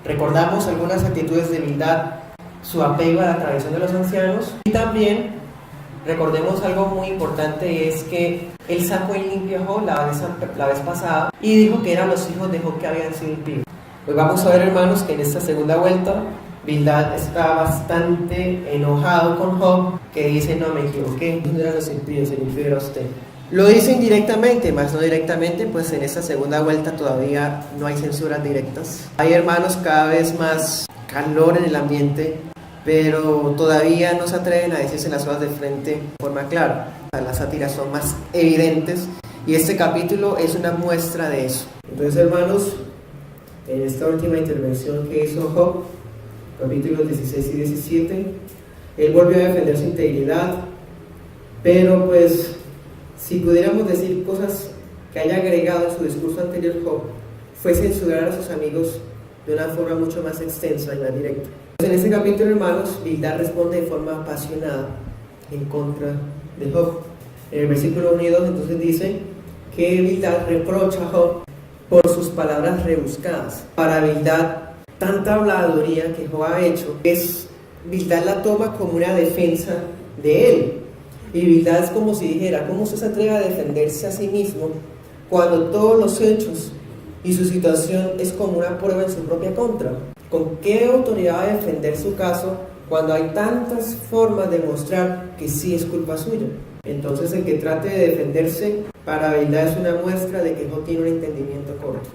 Recordamos algunas actitudes de Bildad, su apego a la tradición de los ancianos, y también recordemos algo muy importante, y es que él sacó en limpio a Job la vez pasada y dijo que eran los hijos de Job que habían sido impíos. Pues vamos a ver, hermanos, que en esta segunda vuelta Bildad está bastante enojado con Job, que dice: no, me equivoqué, no eran los impíos, el impío era usted. Lo dice indirectamente, más no directamente, pues en esta segunda vuelta todavía no hay censuras directas. Hay, hermanos, cada vez más calor en el ambiente, pero todavía no se atreven a decirse las cosas de frente de forma clara. Las sátiras son más evidentes y este capítulo es una muestra de eso. Entonces, hermanos, en esta última intervención que hizo Job, capítulos 16 y 17, él volvió a defender su integridad, pero pues si pudiéramos decir cosas que haya agregado en su discurso anterior Job, fue censurar a sus amigos de una forma mucho más extensa y más directa. En este capítulo, hermanos, Bildad responde de forma apasionada en contra de Job. En el versículo 1 y 2 entonces dice que Bildad reprocha a Job por sus palabras rebuscadas. Para Bildad, tanta habladuría que Job ha hecho, Bildad la toma como una defensa de él. Y Bildad es como si dijera: ¿cómo usted se atreve a defenderse a sí mismo cuando todos los hechos y su situación es como una prueba en su propia contra? ¿Con qué autoridad va a defender su caso cuando hay tantas formas de mostrar que sí es culpa suya? Entonces, el que trate de defenderse para Bildad es una muestra de que Job tiene un entendimiento corto.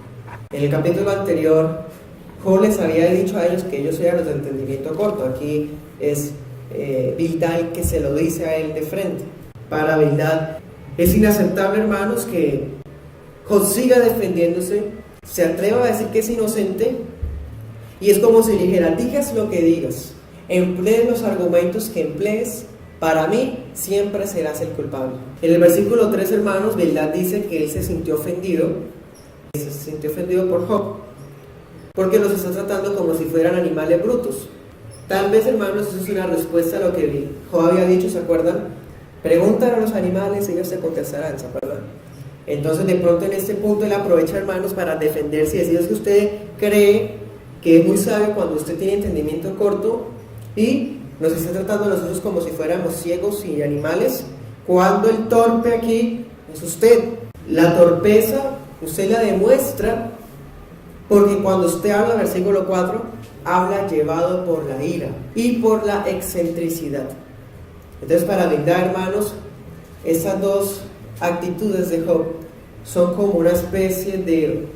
En el capítulo anterior, Job les había dicho a ellos que ellos eran los de entendimiento corto. Aquí es Bildad el que se lo dice a él de frente. Para Bildad es inaceptable, hermanos, que Job siga defendiéndose, se atreva a decir que es inocente, y es como si dijera: digas lo que digas, emplees los argumentos que emplees, para mí siempre serás el culpable. En el versículo 3, hermanos, Bildad dice que él se sintió ofendido por Job, porque los está tratando como si fueran animales brutos. Tal vez, hermanos, eso es una respuesta a lo que Job había dicho, ¿se acuerdan? Preguntan a los animales y ellos te contestarán, ¿se acuerdan? Entonces, de pronto en este punto él aprovecha, hermanos, para defenderse y decir: es que usted cree que es muy sabio cuando usted tiene entendimiento corto y nos está tratando a nosotros como si fuéramos ciegos y animales, cuando el torpe aquí es usted. La torpeza usted la demuestra porque cuando usted habla, versículo 4, habla llevado por la ira y por la excentricidad. Entonces, para Bildad, hermanos, esas dos actitudes de Job son como una especie de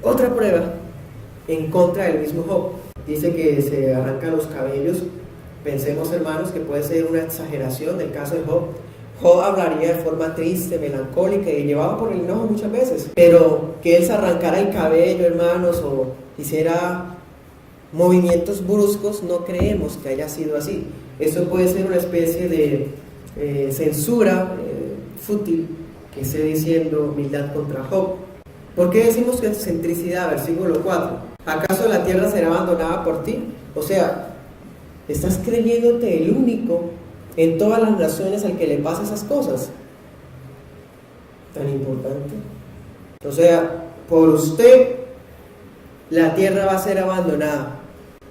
otra prueba en contra del mismo Job. Dice que se arrancan los cabellos. Pensemos, hermanos, que puede ser una exageración del caso de Job. Job hablaría de forma triste, melancólica y llevado por el enojo muchas veces, pero que él se arrancara el cabello, hermanos, o hiciera movimientos bruscos, no creemos que haya sido así. Eso puede ser una especie de censura fútil que esté diciendo Bildad contra Job. ¿Por qué decimos que es excentricidad? Versículo 4. ¿Acaso la tierra será abandonada por ti? O sea, estás creyéndote el único en todas las naciones al que le pasa esas cosas. Tan importante. O sea, por usted la tierra va a ser abandonada.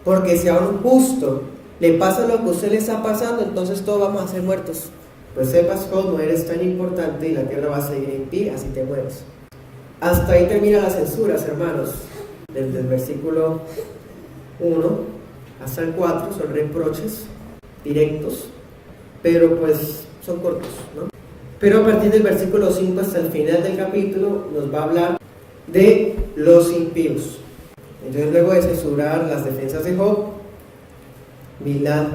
Porque si a un justo le pasa lo que a usted le está pasando, entonces todos vamos a ser muertos. Pues sepas, Job, no eres tan importante y la tierra va a seguir en ti, así te mueres. Hasta ahí terminan las censuras, hermanos. Desde el versículo 1 hasta el 4 son reproches directos, pero pues son cortos, ¿no? Pero a partir del versículo 5 hasta el final del capítulo nos va a hablar de los impíos. Entonces, luego de censurar las defensas de Job, Bildad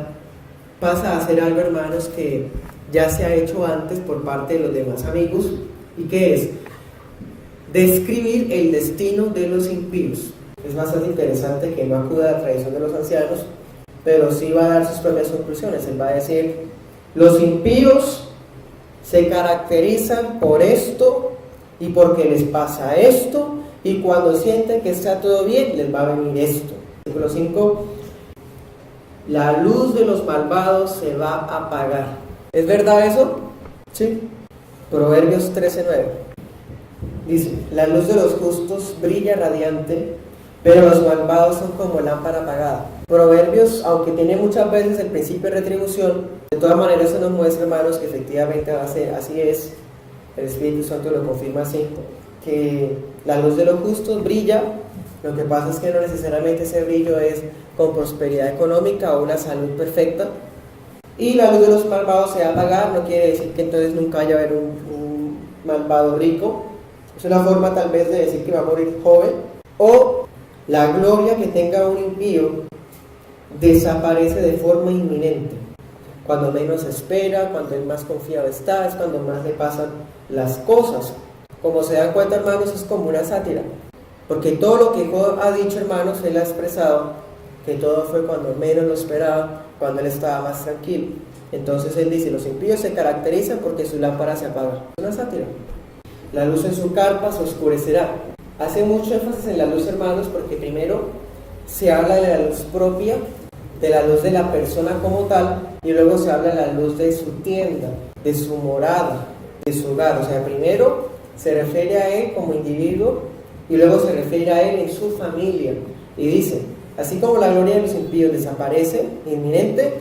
pasa a hacer algo, hermanos, que ya se ha hecho antes por parte de los demás amigos, y que es describir el destino de los impíos. Es bastante interesante que no acuda a la tradición de los ancianos, pero sí va a dar sus propias conclusiones. Él va a decir: los impíos se caracterizan por esto y porque les pasa esto, y cuando sienten que está todo bien, les va a venir esto. Versículo 5: la luz de los malvados se va a apagar. ¿Es verdad eso? Sí. Proverbios 13:9 dice: la luz de los justos brilla radiante, pero los malvados son como lámpara apagada. Proverbios, aunque tiene muchas veces el principio de retribución, de todas maneras eso nos muestra, hermanos, que efectivamente va a ser, así es, el Espíritu Santo lo confirma así, que la luz de los justos brilla. Lo que pasa es que no necesariamente ese brillo es con prosperidad económica o una salud perfecta. Y la luz de los malvados se va a apagar, no quiere decir que entonces nunca vaya a haber un malvado rico. Es una forma tal vez de decir que va a morir joven. O la gloria que tenga un impío desaparece de forma inminente. Cuando menos espera, cuando él más confiado está, es cuando más le pasan las cosas. Como se dan cuenta, hermanos, es como una sátira. Porque todo lo que Job ha dicho, hermanos, él ha expresado que todo fue cuando menos lo esperaba, cuando él estaba más tranquilo. Entonces él dice, los impíos se caracterizan porque su lámpara se apaga. Es una sátira. La luz en su carpa se oscurecerá. Hace mucho énfasis en la luz, hermanos, porque primero se habla de la luz propia, de la luz de la persona como tal, y luego se habla de la luz de su tienda, de su morada, de su hogar. O sea, primero se refiere a él como individuo, y luego se refiere a él en su familia. Y dice, así como la gloria de los impíos desaparece inminente,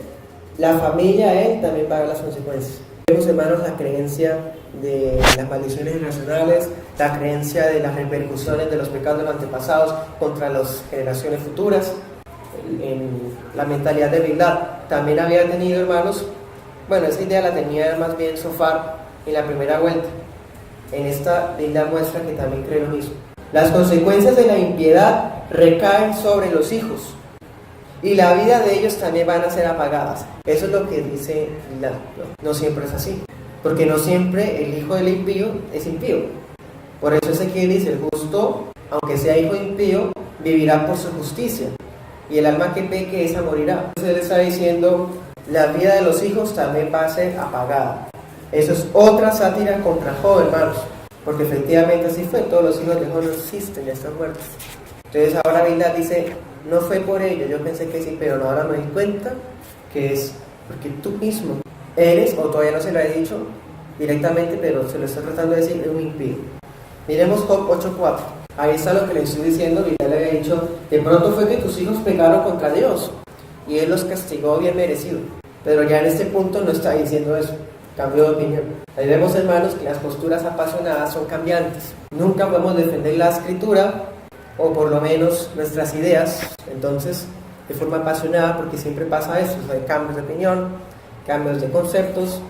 la familia a él también paga las consecuencias. Vemos, hermanos, la creencia de las maldiciones irracionales, la creencia de las repercusiones de los pecados de los antepasados contra las generaciones futuras, en la mentalidad de Bildad. También había tenido, hermanos, bueno, esa idea la tenía más bien Sofar en la primera vuelta. En esta Bildad muestra que también cree lo mismo. Las consecuencias de la impiedad recaen sobre los hijos y la vida de ellos también van a ser apagadas. Eso es lo que dice Bildad. No siempre es así, porque no siempre el hijo del impío es impío. Por eso Ezequiel dice, el justo, aunque sea hijo impío, vivirá por su justicia, y el alma que peque, esa morirá. Entonces él está diciendo, la vida de los hijos también va a ser apagada. Eso es otra sátira contra Job, hermanos, porque efectivamente así fue. Todos los hijos de Job no existen, ya están muertos. Entonces ahora Bildad dice, no fue por ello, yo pensé que sí, pero ahora me di cuenta que es porque tú mismo eres, o todavía no se lo he dicho directamente, pero se lo está tratando de decir, un impío. Miremos Job 8:4. Ahí está lo que le estoy diciendo. Bildad le había dicho, de pronto fue que tus hijos pecaron contra Dios y Él los castigó bien merecido. Pero ya en este punto no está diciendo eso, cambió de opinión. Ahí vemos, hermanos, que las posturas apasionadas son cambiantes. Nunca podemos defender la escritura, o por lo menos nuestras ideas, entonces, de forma apasionada, porque siempre pasa eso, hay cambios de opinión, cambios de conceptos,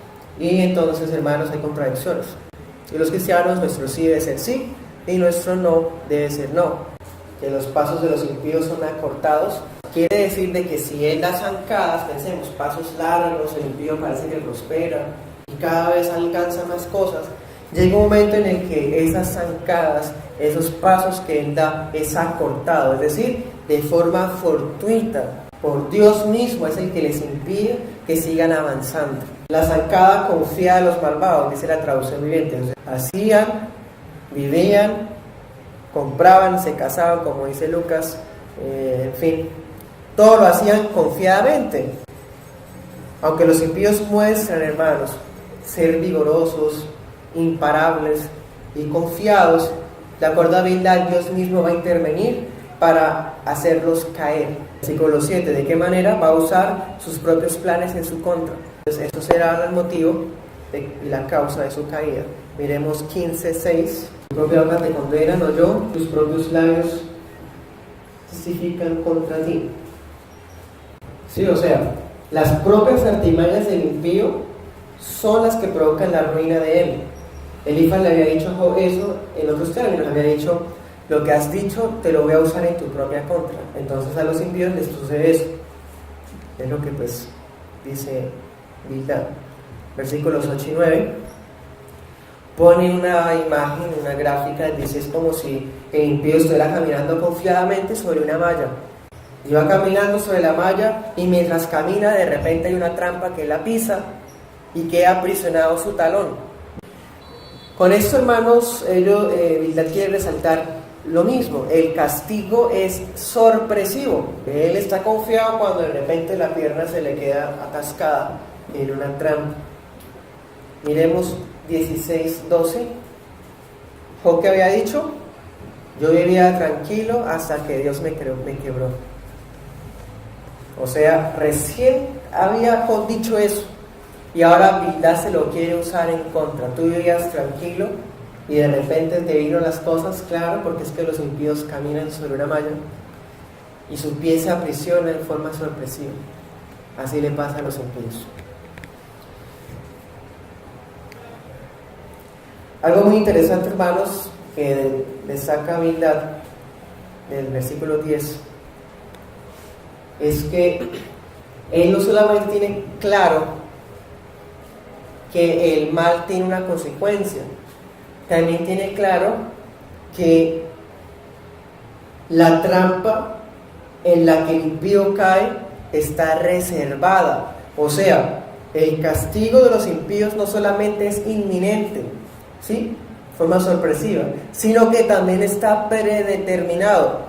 y entonces, hermanos, hay contradicciones. Y los cristianos, nuestro sí debe ser sí, y nuestro no debe ser no. Que los pasos de los impíos son acortados, quiere decir de que si él da zancadas, pensemos, pasos largos, el impío parece que prospera, y cada vez alcanza más cosas, llega un momento en el que esas zancadas, esos pasos que él da, es acortado, es decir, de forma fortuita, por Dios mismo es el que les impide que sigan avanzando. La zancada confiada de los malvados, dice la traducción viviente, o sea, hacían, vivían, compraban, se casaban, como dice Lucas, en fin, todo lo hacían confiadamente. Aunque los impíos muestran, hermanos, ser vigorosos, imparables y confiados, de acuerdo a Bildad, Dios mismo va a intervenir para hacerlos caer. Versículo 7, ¿de qué manera? Va a usar sus propios planes en su contra. Entonces, esto será el motivo y la causa de su caída. Miremos 15:6. Tu propia boca te condena, no yo, tus propios labios testifican contra ti. Sí, o sea, las propias artimañas del impío son las que provocan la ruina de él. Elifaz le había dicho a Job eso en otros términos, le había dicho, lo que has dicho te lo voy a usar en tu propia contra. Entonces a los impíos les sucede eso. Es lo que pues dice Bildad. Versículos 8 y 9. Pone una imagen, una gráfica, dice, es como si el impío estuviera caminando confiadamente sobre una malla. Y va caminando sobre la malla y mientras camina de repente hay una trampa que la pisa y queda aprisionado su talón. Con esto, hermanos, Bildad quiere resaltar lo mismo. El castigo es sorpresivo. Él está confiado cuando de repente la pierna se le queda atascada en una trampa. Miremos 16:12. Job, que había dicho, Yo vivía tranquilo hasta que Dios me quebró. O sea, recién había Job dicho eso y ahora Bildad se lo quiere usar en contra. Tú vivías tranquilo y de repente te vino las cosas, claro, porque es que los impíos caminan sobre una malla y su pie se aprisiona en forma sorpresiva. Así le pasa a los impíos. Algo muy interesante, hermanos, que destaca Bildad del versículo 10 es que él no solamente tiene claro que el mal tiene una consecuencia, también tiene claro que la trampa en la que el impío cae está reservada. O sea, el castigo de los impíos no solamente es inminente, ¿sí?, forma sorpresiva, sino que también está predeterminado.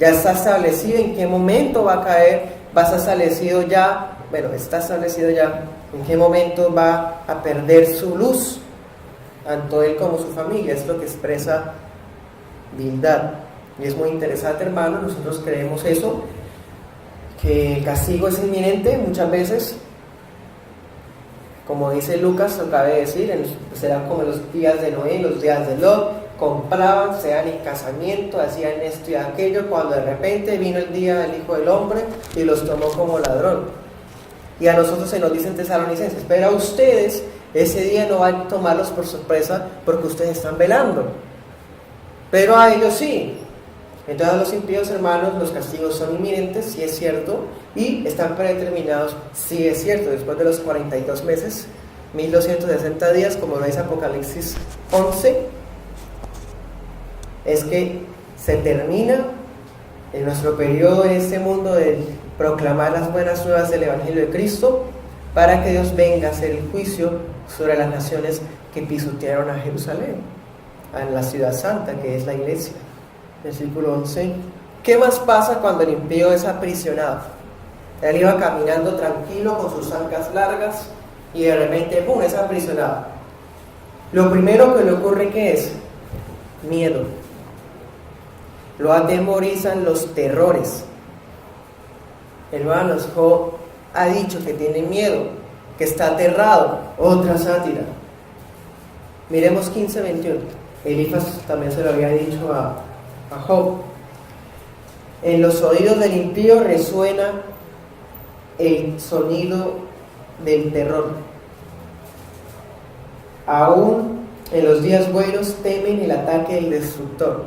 Ya está establecido en qué momento va a caer, está establecido ya en qué momento va a perder su luz, tanto él como su familia. Es lo que expresa Bildad. Y es muy interesante, hermano, nosotros creemos eso, que el castigo es inminente muchas veces. Como dice Lucas, acaba de decir, serán como los días de Noé, los días de Lot. Compraban, se dan en casamiento, hacían esto y aquello, cuando de repente vino el día del Hijo del Hombre y los tomó como ladrón. Y a nosotros se nos dicen Tesalonicenses, pero a ustedes ese día no va a tomarlos por sorpresa porque ustedes están velando, pero a ellos sí. Entonces a los impíos, hermanos, los castigos son inminentes, sí es cierto, y están predeterminados, sí es cierto, después de los 42 meses, 1260 días, como lo dice Apocalipsis 11, es que se termina en nuestro periodo en este mundo de proclamar las buenas nuevas del Evangelio de Cristo, para que Dios venga a hacer el juicio sobre las naciones que pisotearon a Jerusalén, a la ciudad santa que es la iglesia. Versículo 11. ¿Qué más pasa cuando el impío es aprisionado? Él iba caminando tranquilo con sus ancas largas y de repente ¡pum!, es aprisionado. Lo primero que le ocurre, ¿qué es? Miedo. Lo atemorizan los terrores. Hermanos, Job ha dicho que tiene miedo, que está aterrado. Otra sátira. Miremos 15:21. Elifas también se lo había dicho a Job. En los oídos del impío resuena el sonido del terror. Aún en los días buenos temen el ataque del destructor.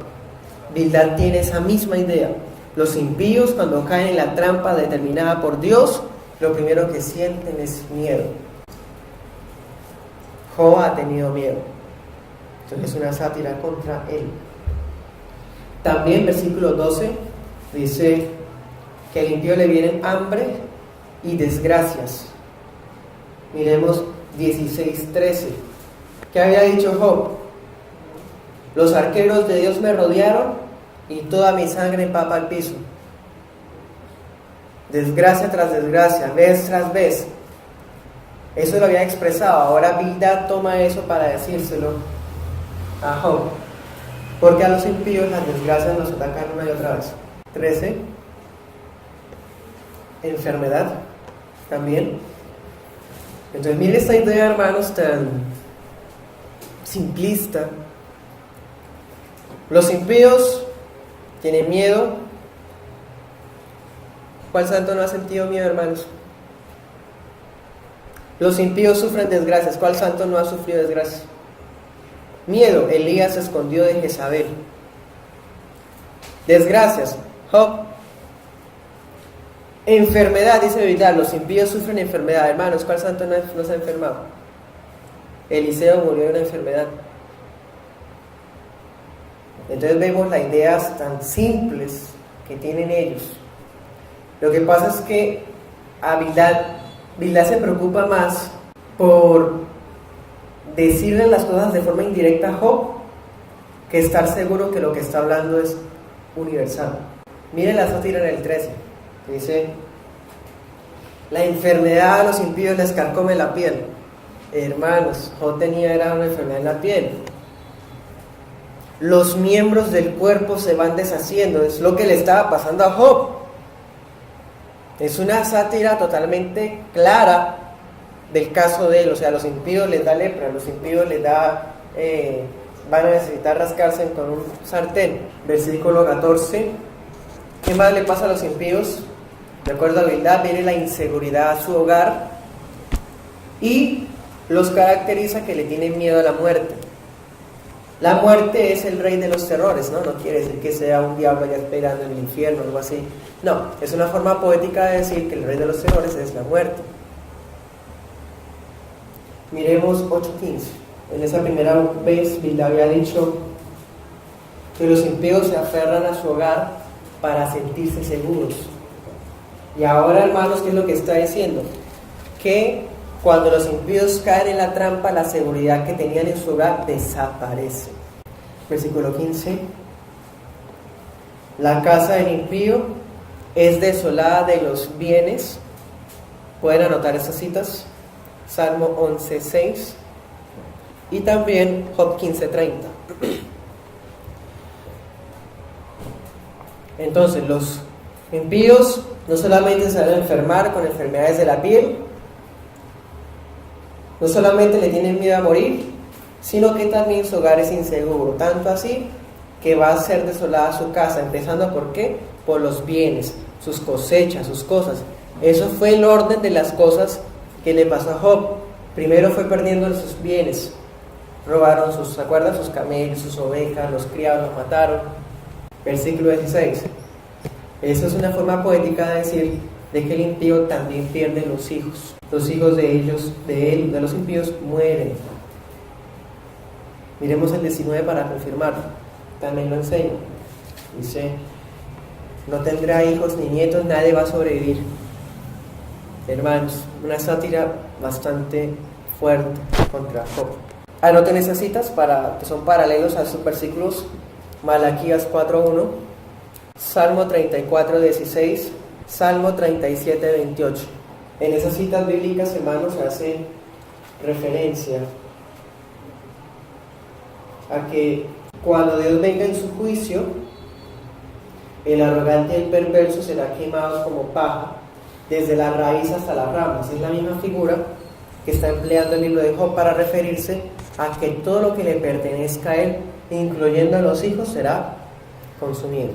Bildad tiene esa misma idea. Los impíos, cuando caen en la trampa determinada por Dios, lo primero que sienten es miedo. Job ha tenido miedo. Entonces es una sátira contra él. También versículo 12 dice que al impío le vienen hambre y desgracias. Miremos 16:13. ¿Qué había dicho Job? Los arqueros de Dios me rodearon y toda mi sangre empapa el piso. Desgracia tras desgracia, vez tras vez. Eso lo había expresado. Ahora Bildad toma eso para decírselo a Job. Porque a los impíos las desgracias nos atacan una y otra vez. 13. Enfermedad también. Entonces mire esta idea, hermanos, tan simplista. Los impíos tienen miedo. ¿Cuál santo no ha sentido miedo, hermanos? Los impíos sufren desgracias. ¿Cuál santo no ha sufrido desgracias? Miedo. Elías se escondió de Jezabel. Desgracias. Job. Enfermedad, dice Bildad. Los impíos sufren enfermedad. Hermanos, ¿cuál santo no se ha enfermado? Eliseo murió de una enfermedad. Entonces vemos las ideas tan simples que tienen ellos. Lo que pasa es que a Bildad se preocupa más por decirle las cosas de forma indirecta a Job que estar seguro que lo que está hablando es universal. Miren la sátira en el 13, que dice: la enfermedad a los impíos les carcome la piel. Hermanos, Job tenía una enfermedad en la piel. los miembros del cuerpo se van deshaciendo. Es lo que le estaba pasando a Job. Es una sátira totalmente clara del caso de él. O sea, a los impíos les da lepra, a los impíos les da, van a necesitar rascarse con un sartén. Versículo 14. ¿Qué más le pasa a los impíos? De acuerdo a Bildad, viene la inseguridad a su hogar y los caracteriza que le tienen miedo a la muerte. La muerte es el rey de los terrores, ¿no? No quiere decir que sea un diablo allá esperando en el infierno o algo así. No, es una forma poética de decir que el rey de los terrores es la muerte. Miremos 8:15. En esa primera vez, Bildad había dicho que los impíos se aferran a su hogar para sentirse seguros. Y ahora, hermanos, ¿qué es lo que está diciendo? Que cuando los impíos caen en la trampa, la seguridad que tenían en su hogar desaparece. Versículo 15. La casa del impío es desolada de los bienes. Pueden anotar esas citas. Salmo 11:6 y también Job 15:30. Entonces, los impíos no solamente se van a enfermar con enfermedades de la piel, no solamente le tienen miedo a morir, sino que también su hogar es inseguro, tanto así que va a ser desolada su casa, empezando ¿por qué? Por los bienes, sus cosechas, sus cosas. Eso fue el orden de las cosas que le pasó a Job. Primero fue perdiendo sus bienes, robaron ¿se acuerdan? Sus camellos, sus ovejas, los criados, los mataron. Versículo 16. Eso es una forma poética de decir de que el impío también pierde los hijos. Los hijos de ellos, de él, de los impíos, mueren. Miremos el 19 para confirmarlo. También lo enseño. Dice: no tendrá hijos ni nietos, nadie va a sobrevivir. Hermanos, una sátira bastante fuerte contra Job. Anoten esas citas que son paralelos a sus versículos. Malaquías 4:1, Salmo 34:16, Salmo 37:28. En esas citas bíblicas, hermanos, se hace referencia a que cuando Dios venga en su juicio, el arrogante y el perverso será quemado como paja, desde la raíz hasta las ramas. Es la misma figura que está empleando el libro de Job para referirse a que todo lo que le pertenezca a él, incluyendo a los hijos, será consumido.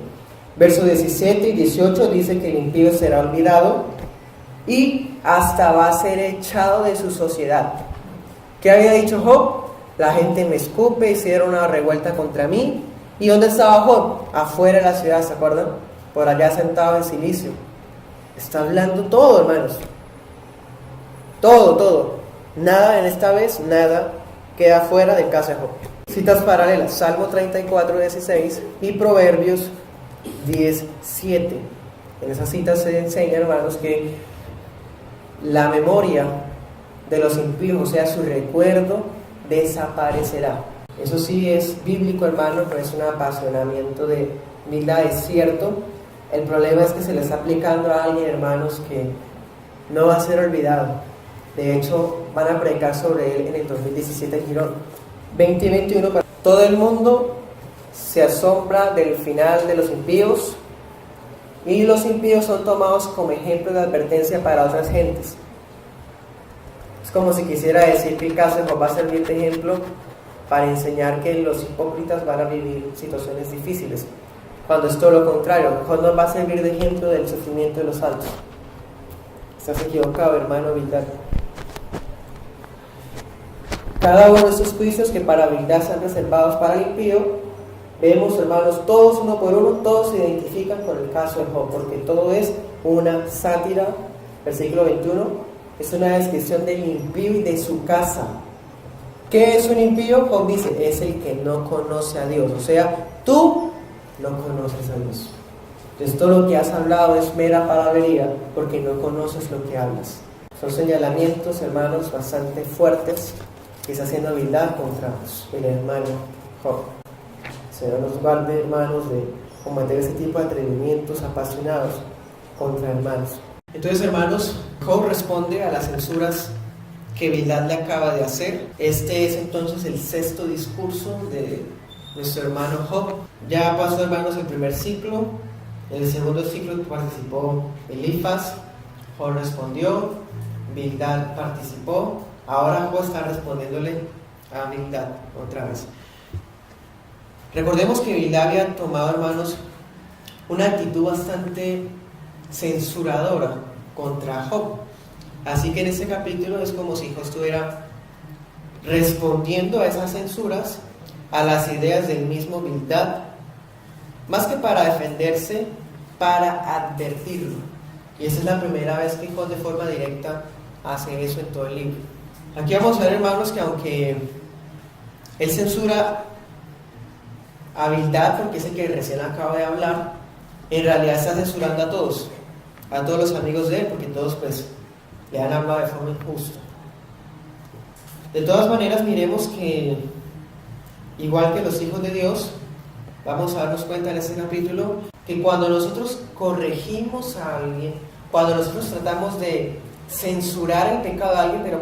Versos 17 y 18 dice que el impío será olvidado y hasta va a ser echado de su sociedad. ¿Qué había dicho Job? La gente me escupe, hicieron una revuelta contra mí. ¿Y dónde estaba Job? Afuera de la ciudad, ¿se acuerdan? Por allá sentado en silicio. Está hablando todo, hermanos. Todo. Nada en esta vez, nada queda fuera del caso de Job. Citas paralelas, Salmo 34:16 y Proverbios 10:7. En esas citas se enseña, hermanos, que la memoria de los impíos, o sea, su recuerdo, desaparecerá. Eso sí es bíblico, hermanos, no es un apasionamiento de Bildad, es cierto. El problema es que se le está aplicando a alguien, hermanos, que no va a ser olvidado. De hecho, van a predicar sobre él en el 2017 en Girón. 20 y 21. Todo el mundo se asombra del final de los impíos, y los impíos son tomados como ejemplo de advertencia para otras gentes. Es como si quisiera decir que el caso de Job va a servir de ejemplo para enseñar que los hipócritas van a vivir situaciones difíciles, cuando es todo lo contrario. Job nos va a servir de ejemplo del sufrimiento de los santos. Estás equivocado, hermano Bildad. Cada uno de estos juicios que para Bildad están reservados para el impío, vemos, hermanos, todos uno por uno, todos se identifican con el caso de Job, porque todo es una sátira. Versículo 21 es una descripción del impío y de su casa. ¿Qué es un impío? Job dice, es el que no conoce a Dios. O sea, tú no conoces a Dios. Entonces todo lo que has hablado es mera palabrería, porque no conoces lo que hablas. Son señalamientos, hermanos, bastante fuertes que está haciendo Bildad contra el hermano Job. Señor nos guarde, hermanos, de cometer ese tipo de atrevimientos apasionados contra hermanos. Entonces, hermanos, Job responde a las censuras que Bildad le acaba de hacer. Este es entonces el sexto discurso nuestro hermano Job. Ya pasó, hermanos, el primer ciclo. En el segundo ciclo participó Elifaz. Job respondió. Bildad participó. Ahora Job está respondiéndole a Bildad otra vez. Recordemos que Bildad había tomado, hermanos, una actitud bastante censuradora contra Job. Así que en este capítulo es como si Job estuviera respondiendo a esas censuras, a las ideas del mismo Bildad, más que para defenderse, para advertirlo. Y esa es la primera vez que Job de forma directa hace eso en todo el libro. Aquí vamos a ver, hermanos, que aunque él censura a Bildad, porque es el que recién acaba de hablar, en realidad está censurando a todos los amigos de él, porque todos pues le han hablado de forma injusta. De todas maneras, miremos que igual que los hijos de Dios, vamos a darnos cuenta en este capítulo que cuando nosotros corregimos a alguien, cuando nosotros tratamos de censurar el pecado de alguien, pero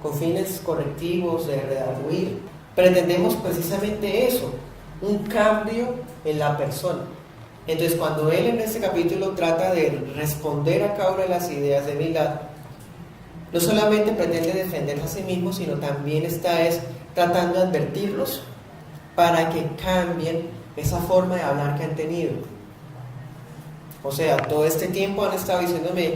con fines correctivos, de redarguir, pretendemos precisamente eso, un cambio en la persona. Entonces, cuando él en este capítulo trata de responder a cada una de las ideas de Bildad, no solamente pretende defenderse a sí mismo, sino también está tratando de advertirlos para que cambien esa forma de hablar que han tenido. O sea, todo este tiempo han estado diciéndome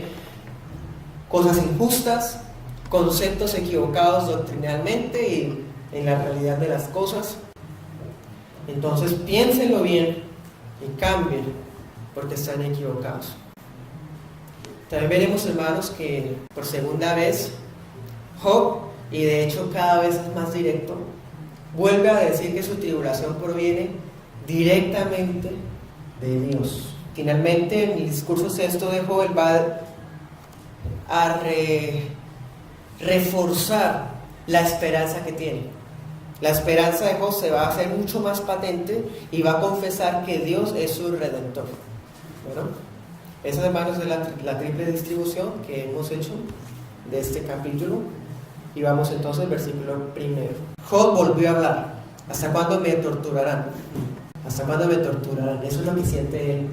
cosas injustas, conceptos equivocados doctrinalmente y en la realidad de las cosas. Entonces piénsenlo bien y cambien, porque están equivocados. También veremos, hermanos, que por segunda vez Job, y de hecho cada vez es más directo, vuelve a decir que su tribulación proviene directamente de Dios. Finalmente, en el discurso sexto de Job, él va a reforzar la esperanza que tiene. La esperanza de Job se va a hacer mucho más patente y va a confesar que Dios es su redentor. Bueno, esa, hermanos, es la triple distribución que hemos hecho de este capítulo. Y vamos entonces al versículo primero. Job volvió a hablar. ¿Hasta cuándo me torturarán? ¿Hasta cuándo me torturarán? Eso es lo que siente él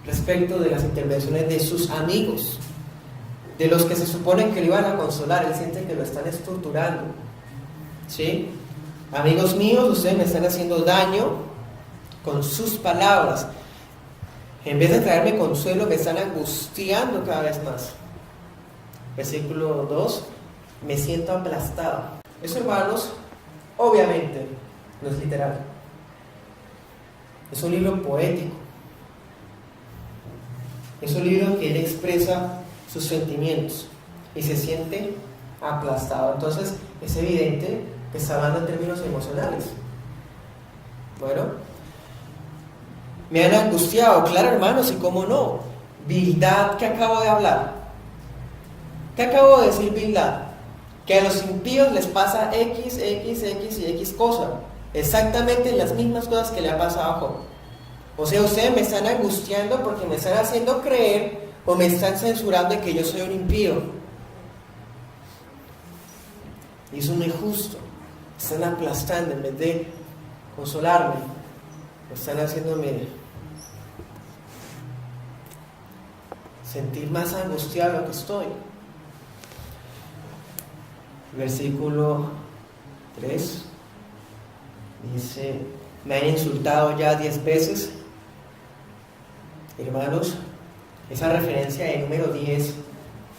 respecto de las intervenciones de sus amigos, de los que se suponen que lo iban a consolar. Él siente que lo están torturando. ¿Sí? Amigos míos, ustedes me están haciendo daño con sus palabras. En vez de traerme consuelo, me están angustiando cada vez más. Versículo 2. Me siento aplastado. Eso, hermanos, obviamente no es literal. Es un libro poético. Es un libro que él expresa sus sentimientos y se siente aplastado. Entonces, es evidente que está hablando en términos emocionales. Bueno, me han angustiado, claro, hermanos, y cómo no. Bildad, que acabo de hablar. ¿Qué acabo de decir, Bildad? Que a los impíos les pasa X y X cosa. Exactamente las mismas cosas que le ha pasado a Job. O sea, ustedes me están angustiando porque me están haciendo creer o me están censurando de que yo soy un impío. Y eso no es justo. Están aplastando en vez de consolarme. Están haciéndome sentir más angustiado de lo que estoy. Versículo 3 dice: me han insultado ya 10 veces. Hermanos, esa referencia de número 10,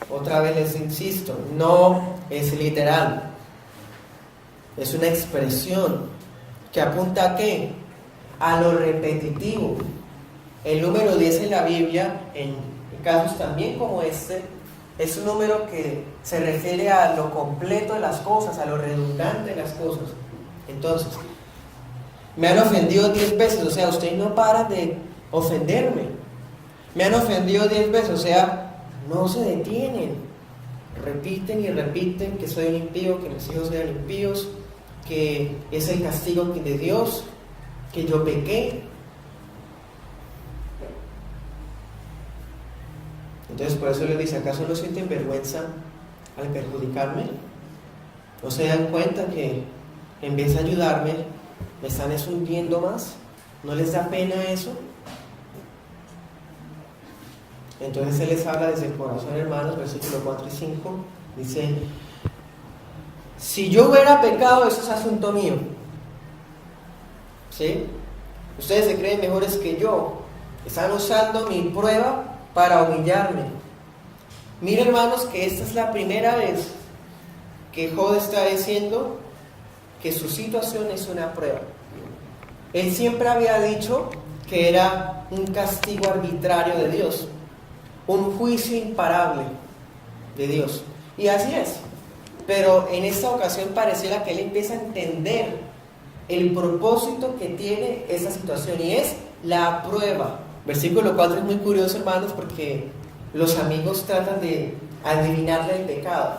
otra vez les insisto, no es literal. Es una expresión que apunta ¿a qué? A lo repetitivo. El número 10 en la Biblia, en casos también como este, es un número que se refiere a lo completo de las cosas, a lo redundante de las cosas. Entonces, me han ofendido 10 veces, o sea, ustedes no paran de ofenderme. Me han ofendido 10 veces, o sea, no se detienen. Repiten y repiten que soy un impío, que mis hijos sean impíos, que es el castigo de Dios, que yo pequé. Entonces, por eso les dice: ¿acaso no sienten vergüenza al perjudicarme? ¿No se dan cuenta que en vez de ayudarme, ¿Me están hundiendo más? ¿No les da pena eso? Entonces Él les habla desde el corazón, hermanos, versículos 4 y 5. Dice: si yo hubiera pecado, eso es asunto mío. ¿Sí? Ustedes se creen mejores que yo. Están usando mi prueba para humillarme. Miren, hermanos, que esta es la primera vez que Job está diciendo que su situación es una prueba. Él siempre había dicho que era un castigo arbitrario de Dios, un juicio imparable de Dios. Y así es. Pero en esta ocasión pareciera que él empieza a entender el propósito que tiene esa situación, y es la prueba. Versículo 4 es muy curioso, hermanos, porque los amigos tratan de adivinarle el pecado.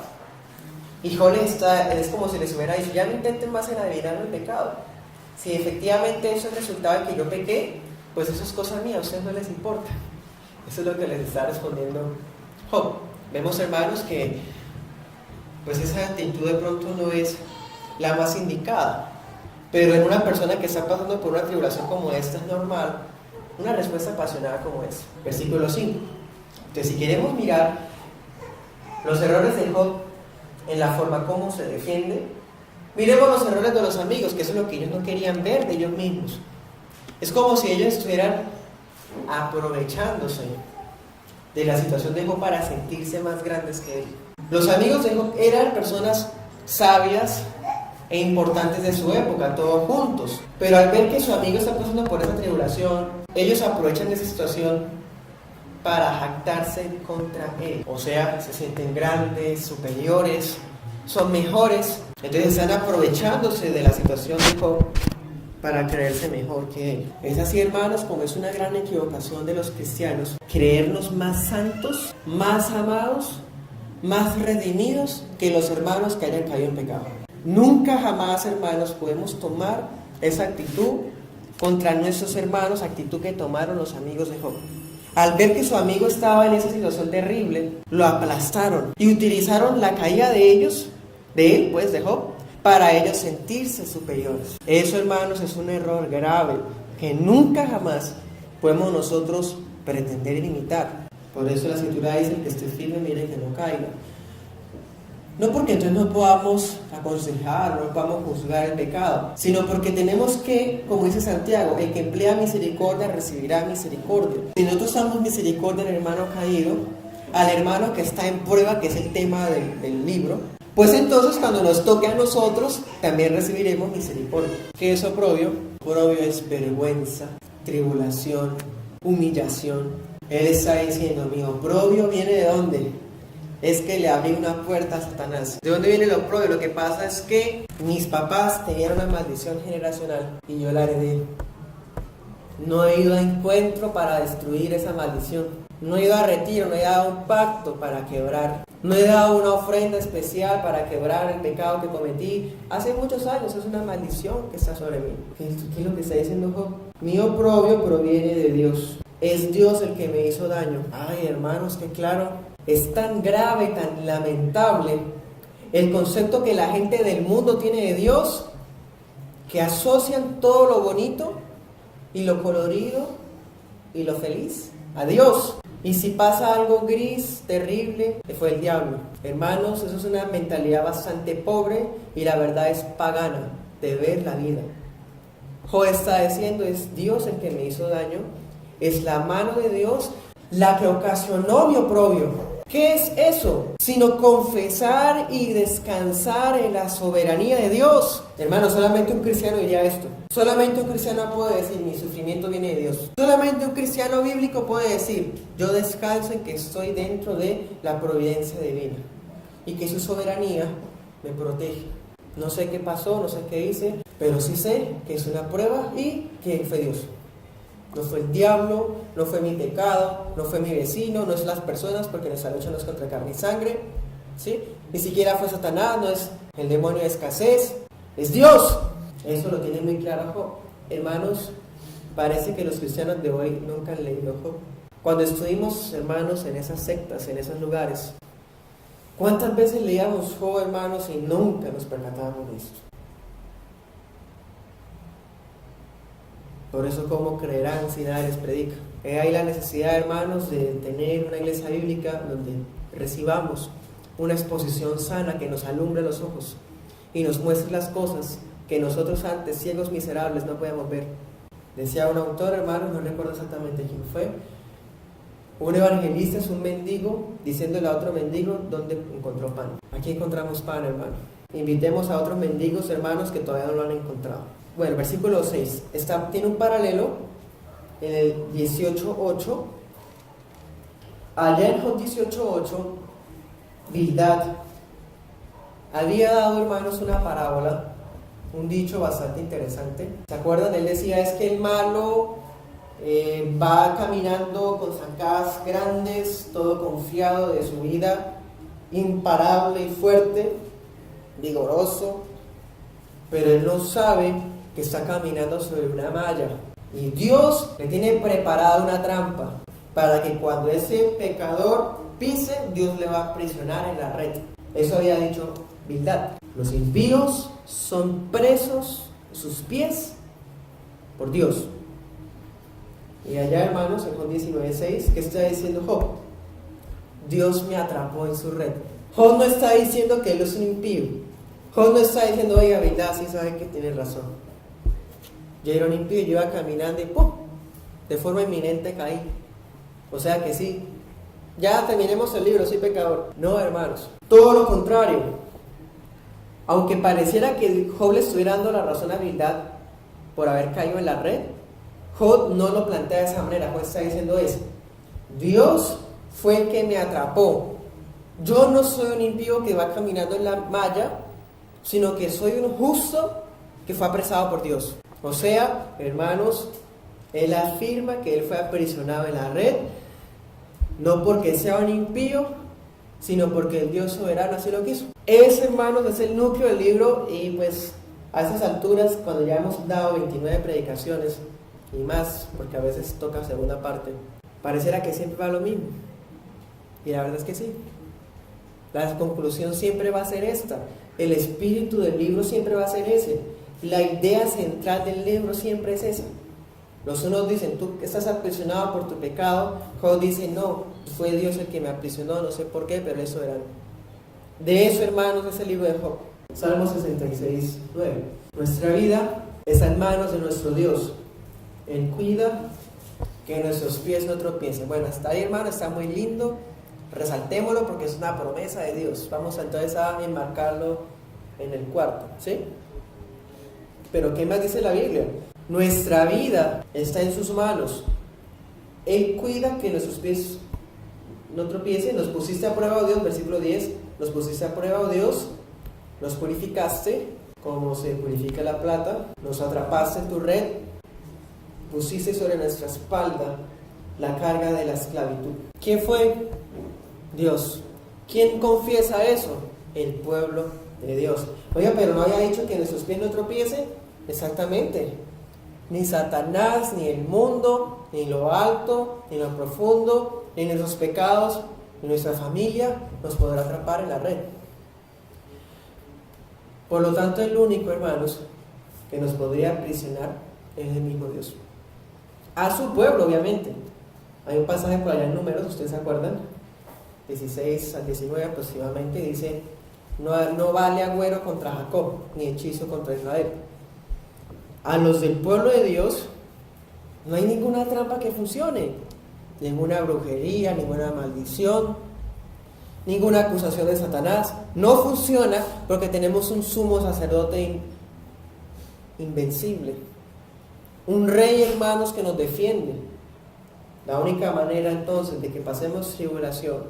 Y Job es como si les hubiera dicho: ya no intenten más en adivinar el pecado. Si efectivamente eso es el resultado de que yo pequé, pues eso es cosa mía, a ustedes no les importa. Eso es lo que les está respondiendo Job. Vemos, hermanos, que pues esa actitud de pronto no es la más indicada, pero en una persona que está pasando por una tribulación como esta es normal una respuesta apasionada como esa. Versículo 5. Entonces, si queremos mirar los errores de Job en la forma como se defiende, miremos los errores de los amigos, que eso es lo que ellos no querían ver de ellos mismos. Es como si ellos estuvieran aprovechándose de la situación de Job para sentirse más grandes que él. Los amigos de Job eran personas sabias e importantes de su época, todos juntos, pero al ver que su amigo está pasando por esa tribulación, ellos aprovechan de esa situación para jactarse contra él. O sea, se sienten grandes, superiores, son mejores. Entonces están aprovechándose de la situación de Job para creerse mejor que él. Es así, hermanos, como es una gran equivocación de los cristianos, creernos más santos, más amados, más redimidos que los hermanos que hayan caído en pecado. Nunca jamás, hermanos, podemos tomar esa actitud contra nuestros hermanos, actitud que tomaron los amigos de Job. Al ver que su amigo estaba en esa situación terrible, lo aplastaron y utilizaron la caída de ellos, de él, pues, de Job, para ellos sentirse superiores. Eso, hermanos, es un error grave que nunca jamás podemos nosotros pretender imitar. Por eso la Escritura dice: que esté firme, mire que no caiga. No porque entonces no podamos aconsejar, no podamos juzgar el pecado, sino porque tenemos que, como dice Santiago, el que emplea misericordia recibirá misericordia. Si nosotros damos misericordia al hermano caído, al hermano que está en prueba, que es el tema del libro, pues entonces cuando nos toque a nosotros, también recibiremos misericordia. ¿Qué es oprobio? Oprobio es vergüenza, tribulación, humillación. Él está diciendo: mi oprobio viene ¿de dónde? Es que le abrí una puerta a Satanás. ¿De dónde viene el oprobio? Lo que pasa es que mis papás tenían una maldición generacional y yo la heredé. No he ido a encuentro para destruir esa maldición. No he ido a retiro, no he dado un pacto para quebrar. No he dado una ofrenda especial para quebrar el pecado que cometí hace muchos años. Es una maldición que está sobre mí. ¿Qué es lo que está diciendo Job? Mi oprobio proviene de Dios. Es Dios el que me hizo daño. Ay, hermanos, que claro. Es tan grave, tan lamentable el concepto que la gente del mundo tiene de Dios, que asocian todo lo bonito y lo colorido y lo feliz a Dios. Y si pasa algo gris, terrible, fue el diablo. Hermanos, eso es una mentalidad bastante pobre y la verdad es pagana de ver la vida. Job está diciendo: es Dios el que me hizo daño, es la mano de Dios la que ocasionó mi oprobio. ¿Qué es eso? Sino confesar y descansar en la soberanía de Dios. Hermano, solamente un cristiano diría esto. Solamente un cristiano puede decir: mi sufrimiento viene de Dios. Solamente un cristiano bíblico puede decir: yo descanso en que estoy dentro de la providencia divina y que su soberanía me protege. No sé qué pasó, no sé qué hice, pero sí sé que es una prueba y que fue Dios. No fue el diablo, no fue mi pecado, no fue mi vecino, no es las personas, porque nuestra lucha no es contra carne y sangre, ¿sí? Ni siquiera fue Satanás, no es el demonio de escasez, es Dios. Eso lo tiene muy claro Job. Hermanos, parece que los cristianos de hoy nunca han leído Job. Cuando estuvimos, hermanos, en esas sectas, en esos lugares, ¿cuántas veces leíamos Job, hermanos, y nunca nos percatábamos de esto? Por eso, ¿cómo creerán si nadie les predica? Hay la necesidad, hermanos, de tener una iglesia bíblica donde recibamos una exposición sana que nos alumbre los ojos y nos muestre las cosas que nosotros antes, ciegos miserables, no podíamos ver. Decía un autor, hermanos, no recuerdo exactamente quién fue, un evangelista es un mendigo diciéndole a otro mendigo dónde encontró pan. Aquí encontramos pan, hermano. Invitemos a otros mendigos, hermanos, que todavía no lo han encontrado. Bueno, versículo 6 tiene un paralelo en el 18.8. Allá en Job 18.8, Bildad había dado, hermanos, una parábola, un dicho bastante interesante. ¿Se acuerdan? Él decía, es que el malo va caminando con zancadas grandes, todo confiado de su vida, imparable y fuerte, vigoroso, pero él no sabe que está caminando sobre una malla. Y Dios le tiene preparada una trampa para que cuando ese pecador pise, Dios le va a aprisionar en la red. Eso había dicho Bildad. Los impíos son presos sus pies por Dios. Y allá, hermanos, en Job 19.6, ¿qué está diciendo Job? Dios me atrapó en su red. Job no está diciendo que él es un impío. Job no está diciendo, oiga, Bildad, sí sabe que tiene razón. Yo era un impío, yo iba caminando y ¡pum! De forma inminente caí. O sea que sí. Ya terminemos el libro, soy pecador. No, hermanos. Todo lo contrario. Aunque pareciera que Job le estuviera dando la razón a Bildad por haber caído en la red, Job no lo plantea de esa manera. Job está diciendo eso. Dios fue el que me atrapó. Yo no soy un impío que va caminando en la malla, sino que soy un justo que fue apresado por Dios. O sea, hermanos, él afirma que él fue aprisionado en la red, no porque sea un impío, sino porque el Dios soberano así lo quiso. Ese, hermanos, es el núcleo del libro, y pues a esas alturas, cuando ya hemos dado 29 predicaciones y más, porque a veces toca segunda parte, pareciera que siempre va lo mismo. Y la verdad es que sí. La conclusión siempre va a ser esta. El espíritu del libro siempre va a ser ese. La idea central del libro siempre es esa. Los unos dicen, tú estás aprisionado por tu pecado. Job dice, no, fue Dios el que me aprisionó, no sé por qué, pero eso era. De eso, hermanos, es el libro de Job. Salmo 66, 9. Nuestra vida está en manos de nuestro Dios. Él cuida que nuestros pies no tropiecen. Bueno, hasta ahí, hermano, está muy lindo. Resaltémoslo porque es una promesa de Dios. Vamos entonces a enmarcarlo en el cuarto, ¿sí? Pero ¿qué más dice la Biblia? Nuestra vida está en sus manos. Él cuida que nuestros pies no tropiecen. Nos pusiste a prueba, oh Dios, versículo 10. Nos pusiste a prueba, oh Dios. Nos purificaste como se purifica la plata. Nos atrapaste en tu red. Pusiste sobre nuestra espalda la carga de la esclavitud. ¿Quién fue? Dios. ¿Quién confiesa eso? El pueblo de Dios. Oiga, pero no había dicho que nuestros pies no tropiecen. Exactamente. Ni Satanás, ni el mundo, ni lo alto, ni lo profundo, ni nuestros pecados, ni nuestra familia nos podrá atrapar en la red. Por lo tanto, el único, hermanos, que nos podría aprisionar es el mismo Dios. A su pueblo, obviamente. Hay un pasaje por allá en Números, ¿ustedes se acuerdan? 16 al 19 aproximadamente, dice, no vale agüero contra Jacob, ni hechizo contra Israel. A los del pueblo de Dios no hay ninguna trampa que funcione, ninguna brujería, ninguna maldición, ninguna acusación de Satanás. No funciona porque tenemos un sumo sacerdote invencible, un rey, hermanos, que nos defiende. La única manera entonces de que pasemos tribulación,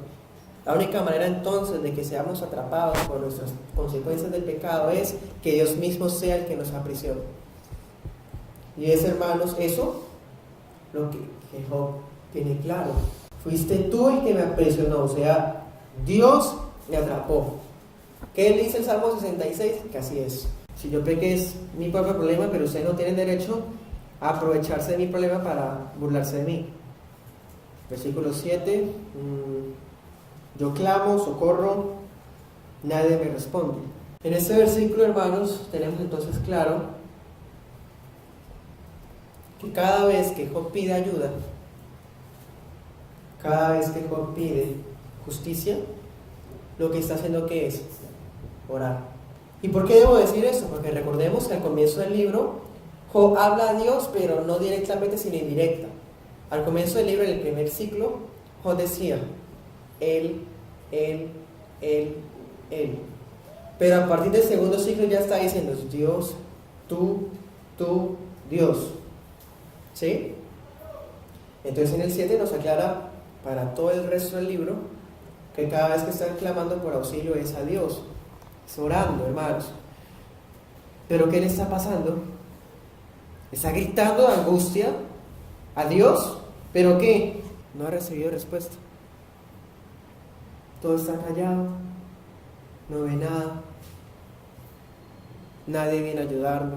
la única manera entonces de que seamos atrapados por nuestras consecuencias del pecado es que Dios mismo sea el que nos aprisione. Y es, hermanos, eso lo que Job tiene claro. Fuiste tú el que me aprisionó, o sea, Dios me atrapó. ¿Qué dice el Salmo 66? Que así es. Si yo pequé es mi propio problema, pero ustedes no tienen derecho a aprovecharse de mi problema para burlarse de mí. Versículo 7. Yo clamo, socorro, nadie me responde. En este versículo, hermanos, tenemos entonces claro que cada vez que Job pide ayuda, cada vez que Job pide justicia, lo que está haciendo, ¿qué es? Orar. ¿Y por qué debo decir eso? Porque recordemos que al comienzo del libro, Job habla a Dios, pero no directamente, sino indirecta. Al comienzo del libro, en el primer ciclo, Job decía, él. Pero a partir del segundo ciclo ya está diciendo, Dios, tú, Dios. ¿Sí? Entonces en el 7 nos aclara para todo el resto del libro que cada vez que están clamando por auxilio es a Dios, es orando, hermanos. Pero ¿qué le está pasando? Está gritando de angustia a Dios, pero ¿qué? No ha recibido respuesta. Todo está callado, no ve nada, nadie viene a ayudarlo,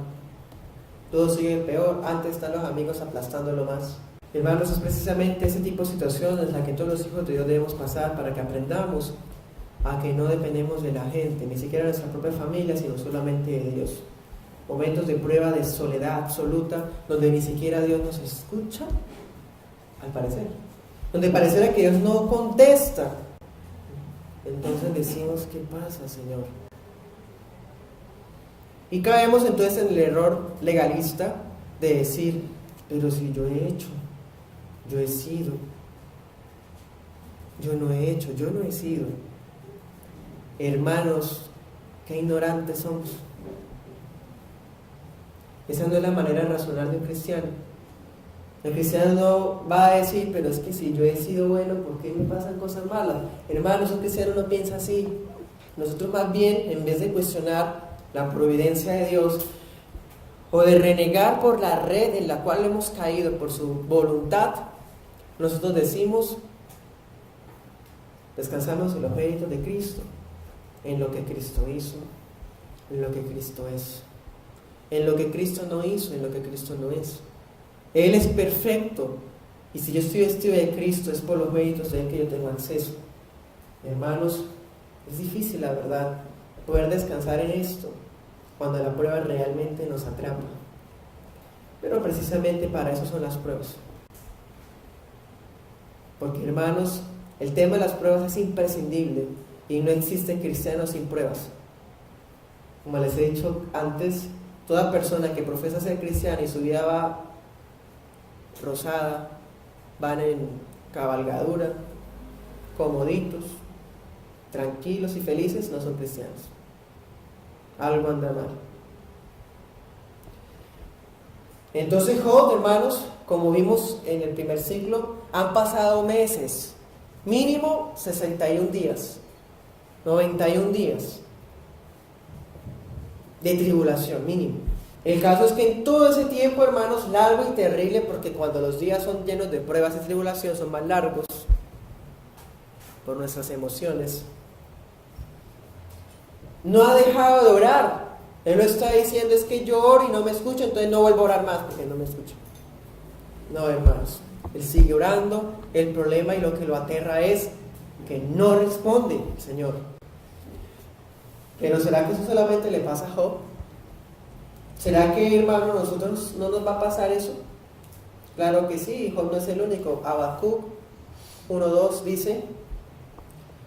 todo sigue peor. Antes están los amigos aplastándolo más. Hermanos, es precisamente ese tipo de situaciones en la que todos los hijos de Dios debemos pasar para que aprendamos a que no dependemos de la gente, ni siquiera de nuestra propia familia, sino solamente de Dios. Momentos de prueba, de soledad absoluta, donde ni siquiera Dios nos escucha, al parecer, donde pareciera que Dios no contesta. Entonces decimos, ¿qué pasa, Señor? Y caemos entonces en el error legalista de decir, pero si yo he hecho, yo he sido, yo no he hecho, yo no he sido. Hermanos, qué ignorantes somos. Esa no es la manera de razonar de un cristiano. El cristiano no va a decir, pero es que si yo he sido bueno, ¿por qué me pasan cosas malas? Hermanos, un cristiano no piensa así. Nosotros más bien, en vez de cuestionar la providencia de Dios, o de renegar por la red en la cual hemos caído, por su voluntad, nosotros decimos, descansamos en los méritos de Cristo, en lo que Cristo hizo, en lo que Cristo es, en lo que Cristo no hizo, en lo que Cristo no es. Él es perfecto, y si yo estoy vestido de Cristo es por los méritos de Él que yo tengo acceso. Hermanos, es difícil, la verdad, poder descansar en esto cuando la prueba realmente nos atrapa. Pero precisamente para eso son las pruebas. Porque, hermanos, el tema de las pruebas es imprescindible y no existen cristianos sin pruebas. Como les he dicho antes, toda persona que profesa ser cristiana y su vida va rosada, van en cabalgadura, comoditos, tranquilos y felices, no son cristianos. Algo anda mal. Entonces Job, hermanos, como vimos en el primer ciclo, han pasado meses, mínimo 61 días, 91 días de tribulación, mínimo. El caso es que en todo ese tiempo, hermanos, largo y terrible, porque cuando los días son llenos de pruebas y tribulación son más largos por nuestras emociones, no ha dejado de orar. Él lo está diciendo, es que yo oro y no me escucho, entonces no vuelvo a orar más porque no me escucho. No, hermanos, él sigue orando. El problema y lo que lo aterra es que no responde el Señor. Pero ¿será que eso solamente le pasa a Job? ¿Será que, hermano, nosotros no nos va a pasar eso? Claro que sí, Job no es el único. Habacuc 1:2 dice,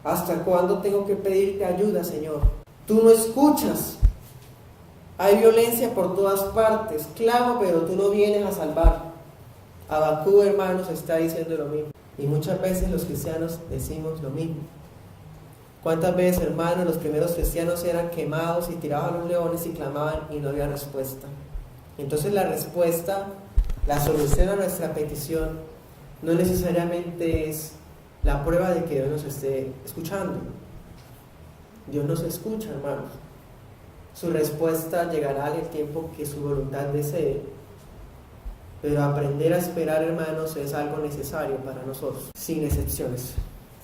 ¿hasta cuándo tengo que pedirte ayuda, Señor? Tú no escuchas. Hay violencia por todas partes. Clamo, pero tú no vienes a salvar. Habacuc, hermanos, está diciendo lo mismo. Y muchas veces los cristianos decimos lo mismo. ¿Cuántas veces, hermanos, los primeros cristianos eran quemados y tirados a los leones y clamaban y no había respuesta? Entonces la respuesta, la solución a nuestra petición, no necesariamente es la prueba de que Dios nos esté escuchando. Dios nos escucha, hermanos. Su respuesta llegará en el tiempo que su voluntad desee. Pero aprender a esperar, hermanos, es algo necesario para nosotros, sin excepciones.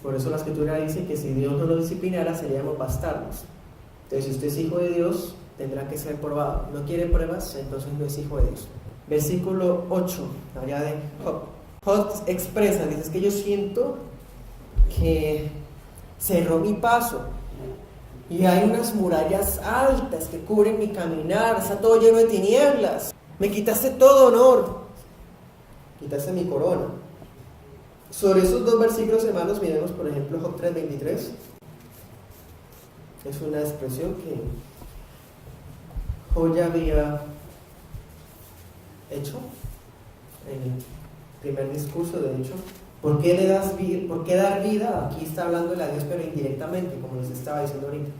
Por eso la Escritura dice que si Dios no nos disciplinara, seríamos bastardos. Entonces, si usted es hijo de Dios, tendrá que ser probado. ¿No quiere pruebas? Entonces no es hijo de Dios. Versículo 8, allá de Job. Job expresa, dice, es que yo siento que cerró mi paso y hay unas murallas altas que cubren mi caminar, está todo lleno de tinieblas. Me quitaste todo honor. quitaste mi corona. Sobre esos dos versículos, hermanos, miremos por ejemplo Job 3:23. Es una expresión que Job ya había hecho en el primer discurso, de hecho. ¿Por qué dar vida? Aquí está hablándole a Dios, pero indirectamente, como les estaba diciendo ahorita.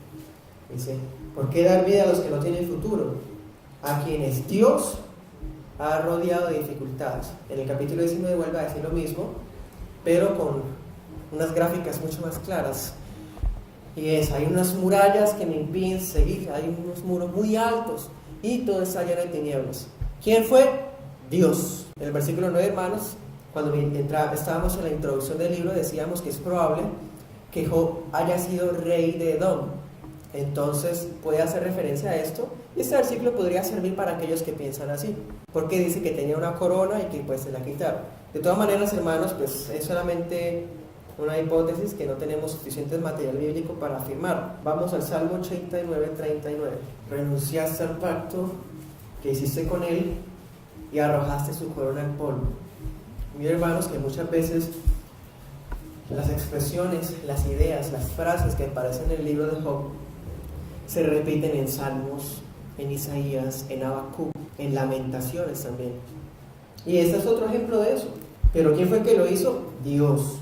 Dice, ¿por qué dar vida a los que no tienen futuro? A quienes Dios ha rodeado de dificultades. En el capítulo 19 vuelve a decir lo mismo, pero con unas gráficas mucho más claras. Y hay unas murallas que me impiden seguir, hay unos muros muy altos y todo está lleno de tinieblas. ¿Quién fue? Dios. En el versículo 9, hermanos, cuando estábamos en la introducción del libro, decíamos que es probable que Job haya sido rey de Edom. Entonces puede hacer referencia a esto, y este versículo podría servir para aquellos que piensan así, porque dice que tenía una corona y que pues se la quitaron. De todas maneras, hermanos, pues es solamente una hipótesis que no tenemos suficiente material bíblico para afirmar. Vamos al Salmo 89:39. Renunciaste al pacto que hiciste con él y arrojaste su corona en polvo. Miren, hermanos, que muchas veces las expresiones, las ideas, las frases que aparecen en el libro de Job se repiten en Salmos, en Isaías, en Habacuc, en Lamentaciones también. Y este es otro ejemplo de eso. ¿Pero quién fue el que lo hizo? Dios.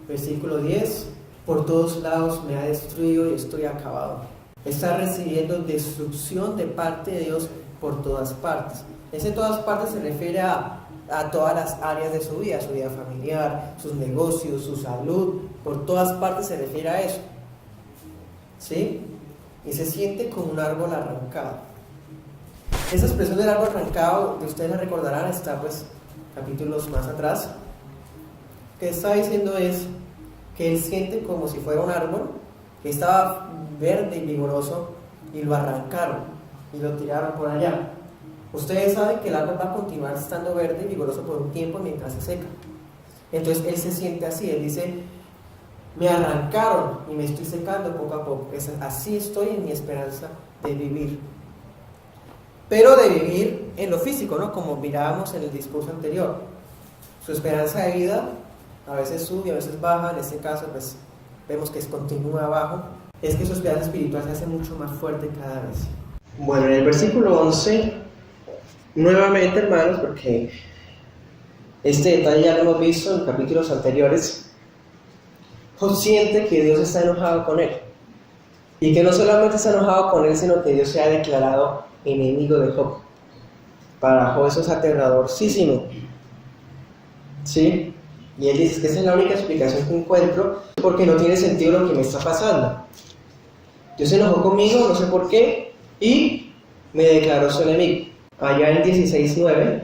Versículo 10. Por todos lados me ha destruido y estoy acabado. Está recibiendo destrucción de parte de Dios por todas partes. Ese todas partes se refiere a todas las áreas de su vida familiar, sus negocios, su salud. Por todas partes se refiere a eso. ¿Sí? Y se siente como un árbol arrancado. Esa expresión del árbol arrancado, que ustedes la recordarán, está pues capítulos más atrás. Lo que está diciendo es que él siente como si fuera un árbol que estaba verde y vigoroso y lo arrancaron y lo tiraron por allá. Ustedes saben que el árbol va a continuar estando verde y vigoroso por un tiempo mientras se seca. Entonces él se siente así, él dice, me arrancaron y me estoy secando poco a poco. Así estoy en mi esperanza de vivir. Pero de vivir en lo físico, ¿no? Como mirábamos en el discurso anterior. Su esperanza de vida a veces sube, a veces baja. En este caso, pues vemos que continúa abajo. Es que su esperanza espiritual se hace mucho más fuerte cada vez. Bueno, en el versículo 11, nuevamente, hermanos, porque este detalle ya lo hemos visto en capítulos anteriores, Job siente que Dios está enojado con él. Y que no solamente está enojado con él, sino que Dios se ha declarado enemigo de Job. Para Job eso es aterradorcísimo. ¿Sí? Y él dice que esa es la única explicación que encuentro, porque no tiene sentido lo que me está pasando. Dios se enojó conmigo, no sé por qué, y me declaró su enemigo. Allá en 16:9,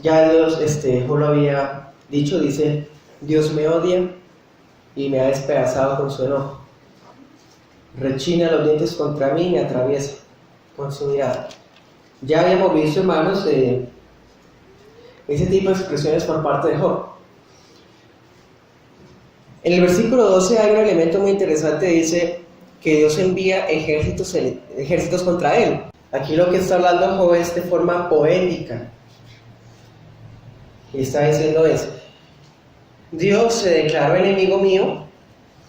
ya Dios, Job lo había dicho, dice, Dios me odia y me ha despedazado con su enojo. Rechina los dientes contra mí y me atraviesa con su mirada. Ya habíamos visto, hermanos, ese tipo de expresiones por parte de Job. En el versículo 12 hay un elemento muy interesante, dice que Dios envía ejércitos contra él. Aquí lo que está hablando Job es de forma poética. Y está diciendo es, Dios se declaró enemigo mío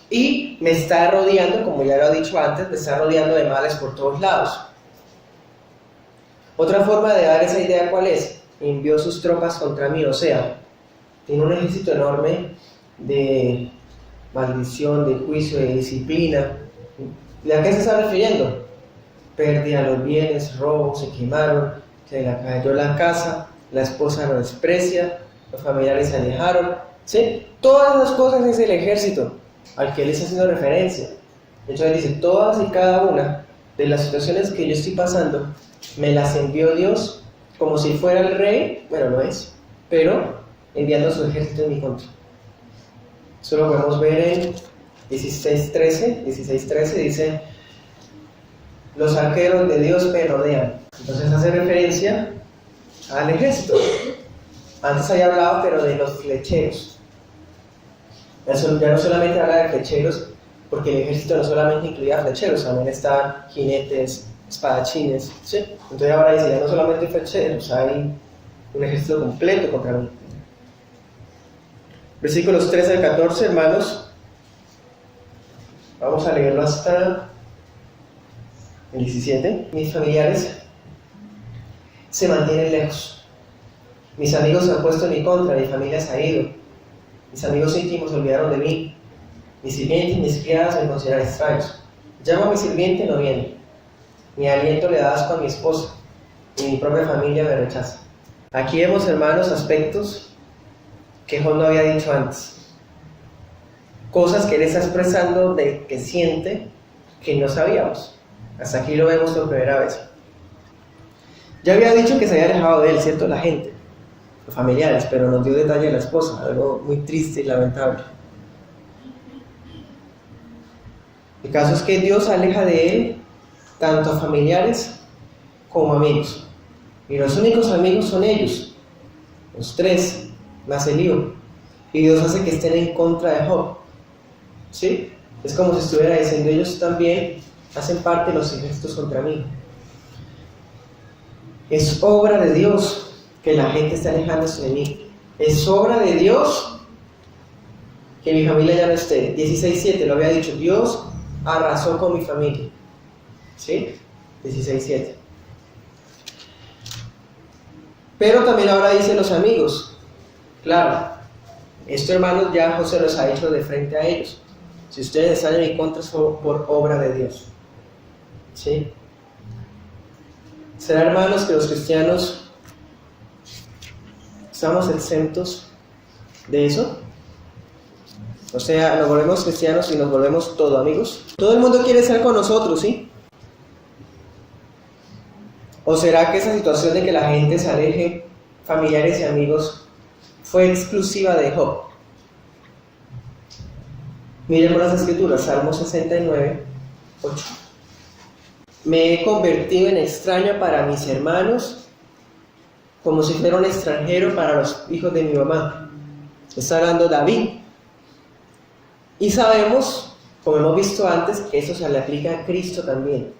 y me está rodeando, como ya lo he dicho antes, me está rodeando de males por todos lados. Otra forma de dar esa idea, ¿cuál es? Envió sus tropas contra mí, o sea, tiene un ejército enorme de maldición, de juicio, de disciplina. ¿Y a qué se está refiriendo? Pérdida de los bienes, robos, se quemaron, se le cayó la casa, la esposa lo desprecia, los familiares se alejaron. ¿Sí? Todas las cosas es el ejército al que él está haciendo referencia. Entonces dice, todas y cada una de las situaciones que yo estoy pasando, me las envió Dios como si fuera el rey, bueno, no es, pero enviando su ejército en mi contra. Eso lo podemos ver en 16:13 dice, los arqueros de Dios me rodean. Entonces hace referencia al ejército. Antes había hablado, pero de los flecheros. Ya no solamente habla de flecheros, porque el ejército no solamente incluía flecheros, también estaban jinetes, espadachines, ¿sí? Entonces ahora dice, ya no solamente flecheros, hay un ejército completo contra mí. Versículos 13 al 14, hermanos. Vamos a leerlo hasta el 17. Mis familiares se mantienen lejos. Mis amigos se han puesto en mi contra, mi familia se ha ido. Mis amigos íntimos se olvidaron de mí. Mis sirvientes y mis criadas me consideran extraños. Llamo a mi sirviente y no viene. Mi aliento le da asco a mi esposa y mi propia familia me rechaza. Aquí vemos, hermanos, aspectos que Job no había dicho antes. Cosas que él está expresando de que siente que no sabíamos. Hasta aquí lo vemos por primera vez. Ya había dicho que se había alejado de él, ¿cierto? La gente, los familiares, pero nos dio detalle de la esposa, algo muy triste y lamentable. El caso es que Dios aleja de él tanto a familiares como amigos. Y los únicos amigos son ellos, los tres, más Eliú. Y Dios hace que estén en contra de Job. ¿Sí? Es como si estuviera diciendo, ellos también hacen parte de los ejércitos contra mí. Es obra de Dios que la gente esté alejándose de mí. Es obra de Dios que mi familia ya no esté. 16:7 lo había dicho, Dios arrasó con mi familia. ¿Sí? 16:7. Pero también ahora dice los amigos. Claro, esto, hermanos, ya José los ha hecho de frente a ellos. Si ustedes están en mi contra es por obra de Dios. ¿Sí? ¿Será, hermanos, que los cristianos estamos exentos de eso? O sea, nos volvemos cristianos y nos volvemos todo amigos. Todo el mundo quiere estar con nosotros, ¿sí? ¿O será que esa situación de que la gente se aleje, familiares y amigos, fue exclusiva de Job? Miremos las escrituras, Salmo 69, 8. Me he convertido en extraño para mis hermanos, como si fuera un extranjero para los hijos de mi mamá. Está hablando David. Y sabemos, como hemos visto antes, que eso se le aplica a Cristo también.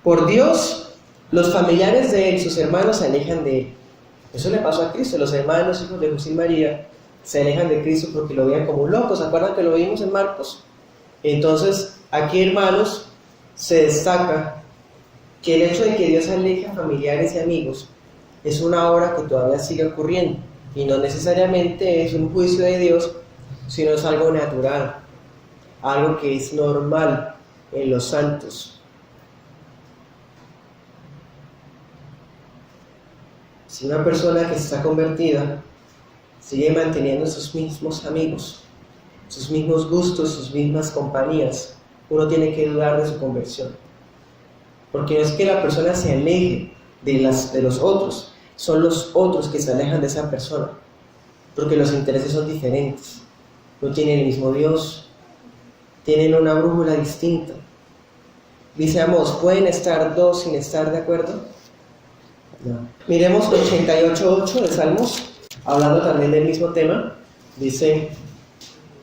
Por Dios, los familiares de él, sus hermanos, se alejan de él. Eso le pasó a Cristo. Los hermanos, hijos de José y María, se alejan de Cristo porque lo veían como un loco. ¿Se acuerdan que lo vimos en Marcos? Entonces, aquí, hermanos, se destaca que el hecho de que Dios aleje a familiares y amigos es una obra que todavía sigue ocurriendo. Y no necesariamente es un juicio de Dios, sino es algo natural, algo que es normal en los santos. Si una persona que está convertida sigue manteniendo sus mismos amigos, sus mismos gustos, sus mismas compañías, uno tiene que dudar de su conversión. Porque no es que la persona se aleje de los otros, son los otros que se alejan de esa persona, porque los intereses son diferentes, no tienen el mismo Dios, tienen una brújula distinta. Dice Amós, ¿pueden estar dos sin estar de acuerdo? No. Miremos 88:8 de Salmos, hablando también del mismo tema. Dice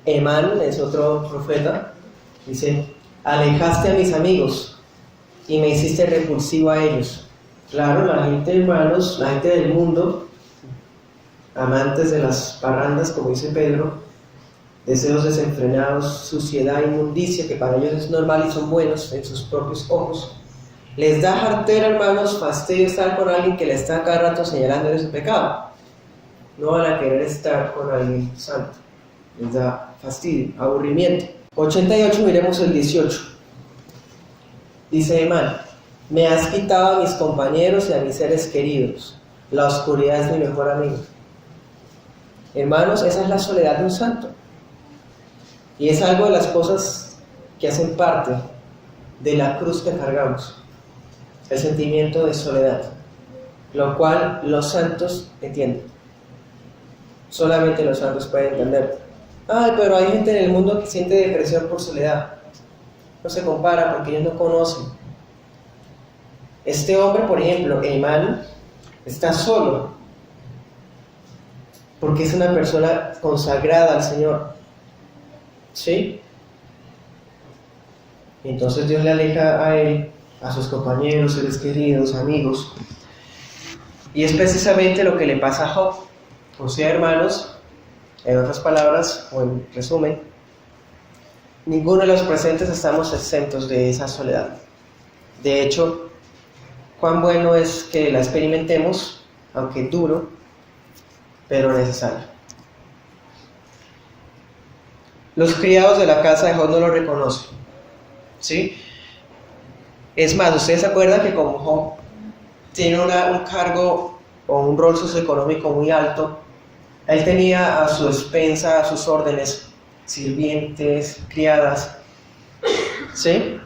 Emán, es otro profeta, dice, alejaste a mis amigos y me hiciste repulsivo a ellos. Claro, la gente, hermanos, la gente del mundo, amantes de las parrandas, como dice Pedro, deseos desenfrenados, suciedad, inmundicia, que para ellos es normal y son buenos en sus propios ojos. Les da jartera, hermanos, fastidio estar con alguien que le está cada rato señalando de su pecado. No van a querer estar con alguien santo. Les da fastidio, aburrimiento. 88, miremos el 18. Dice Emán, me has quitado a mis compañeros y a mis seres queridos. La oscuridad es mi mejor amigo. Hermanos, esa es la soledad de un santo. Y es algo de las cosas que hacen parte de la cruz que cargamos. El sentimiento de soledad. Lo cual los santos entienden. Solamente los santos pueden entender. Ay, pero hay gente en el mundo que siente depresión por soledad. No se compara porque ellos no conocen. Este hombre, por ejemplo, Emán, está solo porque es una persona consagrada al Señor. ¿Sí? Entonces Dios le aleja a él, a sus compañeros, seres queridos, amigos. Y es precisamente lo que le pasa a Job. O sea, hermanos, en otras palabras, o en resumen, ninguno de los presentes estamos exentos de esa soledad. De hecho, cuán bueno es que la experimentemos, aunque duro, pero necesario. Los criados de la casa de Job no lo reconocen, ¿sí? Es más, ¿ustedes se acuerdan que como Job tiene un cargo o un rol socioeconómico muy alto, él tenía a su expensa, a sus órdenes, sirvientes, criadas, ¿sí?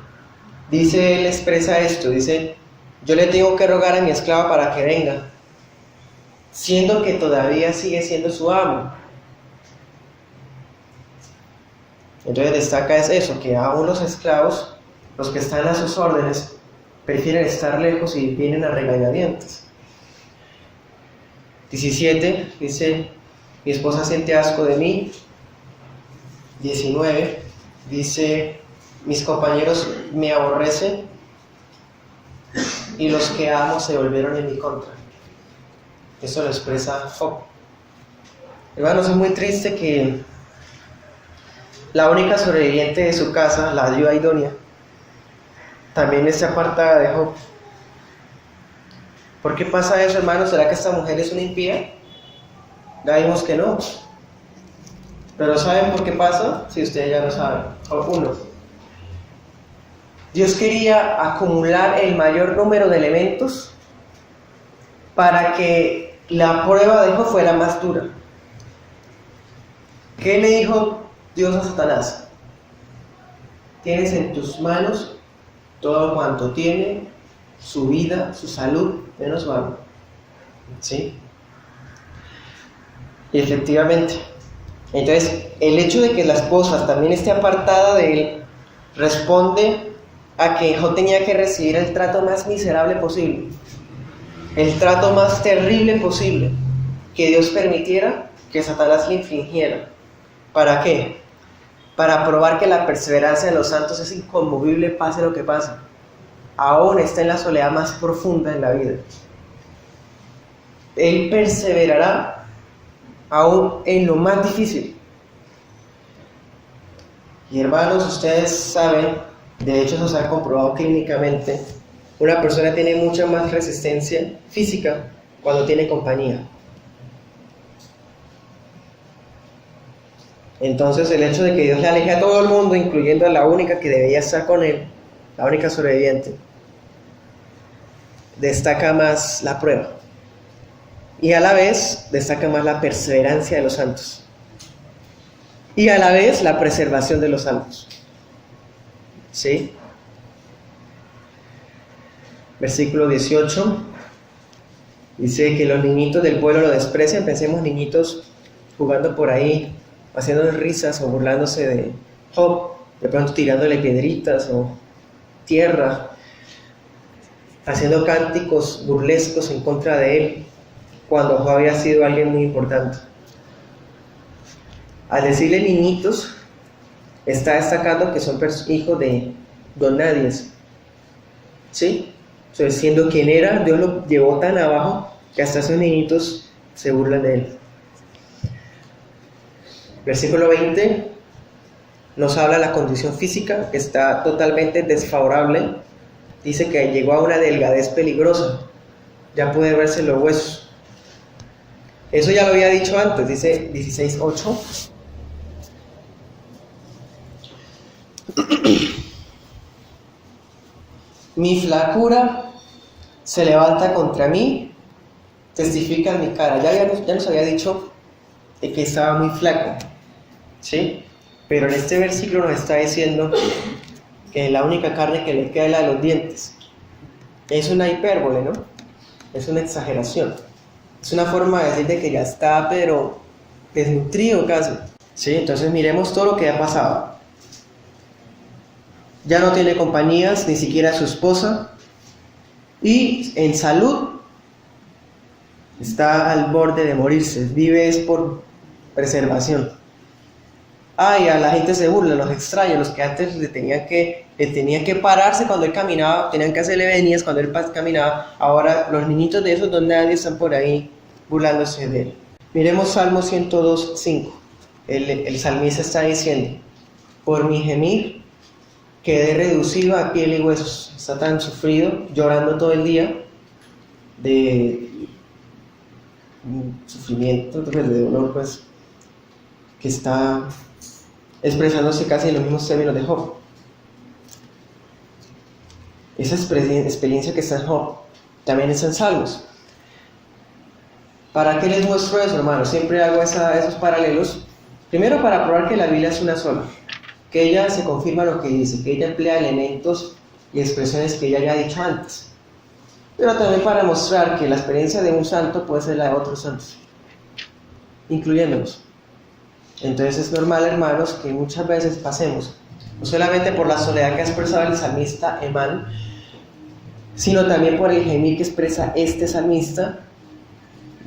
Dice, él expresa esto, dice, yo le tengo que rogar a mi esclava para que venga, siendo que todavía sigue siendo su amo. Entonces destaca es eso, que aún los esclavos, los que están a sus órdenes, prefieren estar lejos y vienen a regañadientes. 17, dice, mi esposa siente asco de mí. 19, dice, mis compañeros me aborrecen y los que amo se volvieron en mi contra. Eso lo expresa Job. Hermanos, es muy triste que la única sobreviviente de su casa, la viuda idónea, también esté apartada de Job. ¿Por qué pasa eso, hermanos? ¿Será que esta mujer es una impía? Ya vimos que no. Pero ¿saben por qué pasa? Si ustedes ya lo saben. Job 1. Dios quería acumular el mayor número de elementos para que la prueba de Job fuera más dura. ¿Qué le dijo Dios a Satanás? Tienes en tus manos todo cuanto tiene, su vida, su salud, menos su alma. ¿Sí? Y efectivamente. Entonces, el hecho de que la esposa también esté apartada de él responde a que Job tenía que recibir el trato más miserable posible, el trato más terrible posible, que Dios permitiera que Satanás le infligiera. ¿Para qué? Para probar que la perseverancia de los santos es inconmovible, pase lo que pase. Aún está en la soledad más profunda en la vida. Él perseverará aún en lo más difícil. Y hermanos, ustedes saben, de hecho eso se ha comprobado clínicamente, una persona tiene mucha más resistencia física cuando tiene compañía. Entonces el hecho de que Dios le aleje a todo el mundo, incluyendo a la única que debía estar con él, la única sobreviviente, destaca más la prueba. Y a la vez destaca más la perseverancia de los santos. Y a la vez la preservación de los santos. ¿Sí? Versículo 18. Dice que los niñitos del pueblo lo desprecian. Pensemos niñitos jugando por ahí, haciendo risas o burlándose de Job, de pronto tirándole piedritas o tierra, haciendo cánticos burlescos en contra de él, cuando Job había sido alguien muy importante. Al decirle niñitos, está destacando que son hijos de don nadies, ¿sí? Entonces, siendo quien era, Dios lo llevó tan abajo que hasta esos niñitos se burlan de él. Versículo 20 nos habla de la condición física, que está totalmente desfavorable. Dice que llegó a una delgadez peligrosa, ya puede verse los huesos. Eso ya lo había dicho antes, dice 16:8. Mi flacura se levanta contra mí, testifica en mi cara. Ya nos había dicho que estaba muy flaco, ¿sí? Pero en este versículo nos está diciendo que la única carne que le queda es la de los dientes. Es una hipérbole, ¿no? Es una exageración. Es una forma de decir de que ya está, pero desnutrido casi, ¿sí? Entonces miremos todo lo que ha pasado. Ya no tiene compañías, ni siquiera su esposa, y en salud está al borde de morirse. Vive es por preservación. Ay, a la gente se burla, los extraños, los que antes le tenían que pararse cuando él caminaba, tenían que hacerle venidas cuando él caminaba. Ahora los niñitos de esos don nadie están por ahí burlándose de él. Miremos Salmo 102:5. El salmista está diciendo: por mi gemir quedé reducido a piel y huesos. Está tan sufrido, llorando todo el día de sufrimiento, de dolor, pues, que está expresándose casi en los mismos términos de Job. Esa experiencia que está en Job también está en Salmos. ¿Para qué les muestro eso, hermanos? Siempre hago esos paralelos. Primero, para probar que la Biblia es una sola, que ella se confirma lo que dice, que ella emplea elementos y expresiones que ella ya ha dicho antes. Pero también para mostrar que la experiencia de un santo puede ser la de otros santos, incluyéndolos. Entonces es normal, hermanos, que muchas veces pasemos, no solamente por la soledad que ha expresado el salmista Emán, sino también por el gemir que expresa este salmista,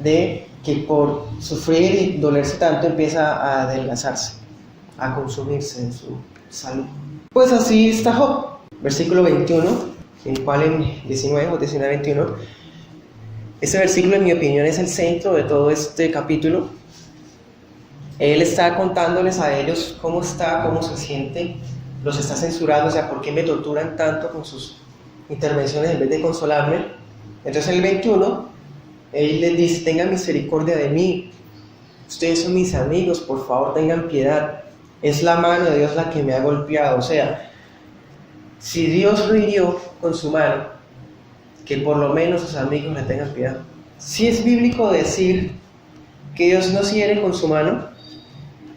de que por sufrir y dolerse tanto empieza a adelgazarse, a consumirse en su salud. Pues así está Job, versículo 21, el cual en 19-21, este versículo en mi opinión es el centro de todo este capítulo. Él está contándoles a ellos cómo está, cómo se siente, los está censurando, o sea, ¿por qué me torturan tanto con sus intervenciones en vez de consolarme? Entonces el 21, él les dice: tengan misericordia de mí, ustedes son mis amigos, por favor tengan piedad, es la mano de Dios la que me ha golpeado. O sea, si Dios lo hirió con su mano, que por lo menos sus amigos le tengan piedad. Si es bíblico decir que Dios nos hiere con su mano,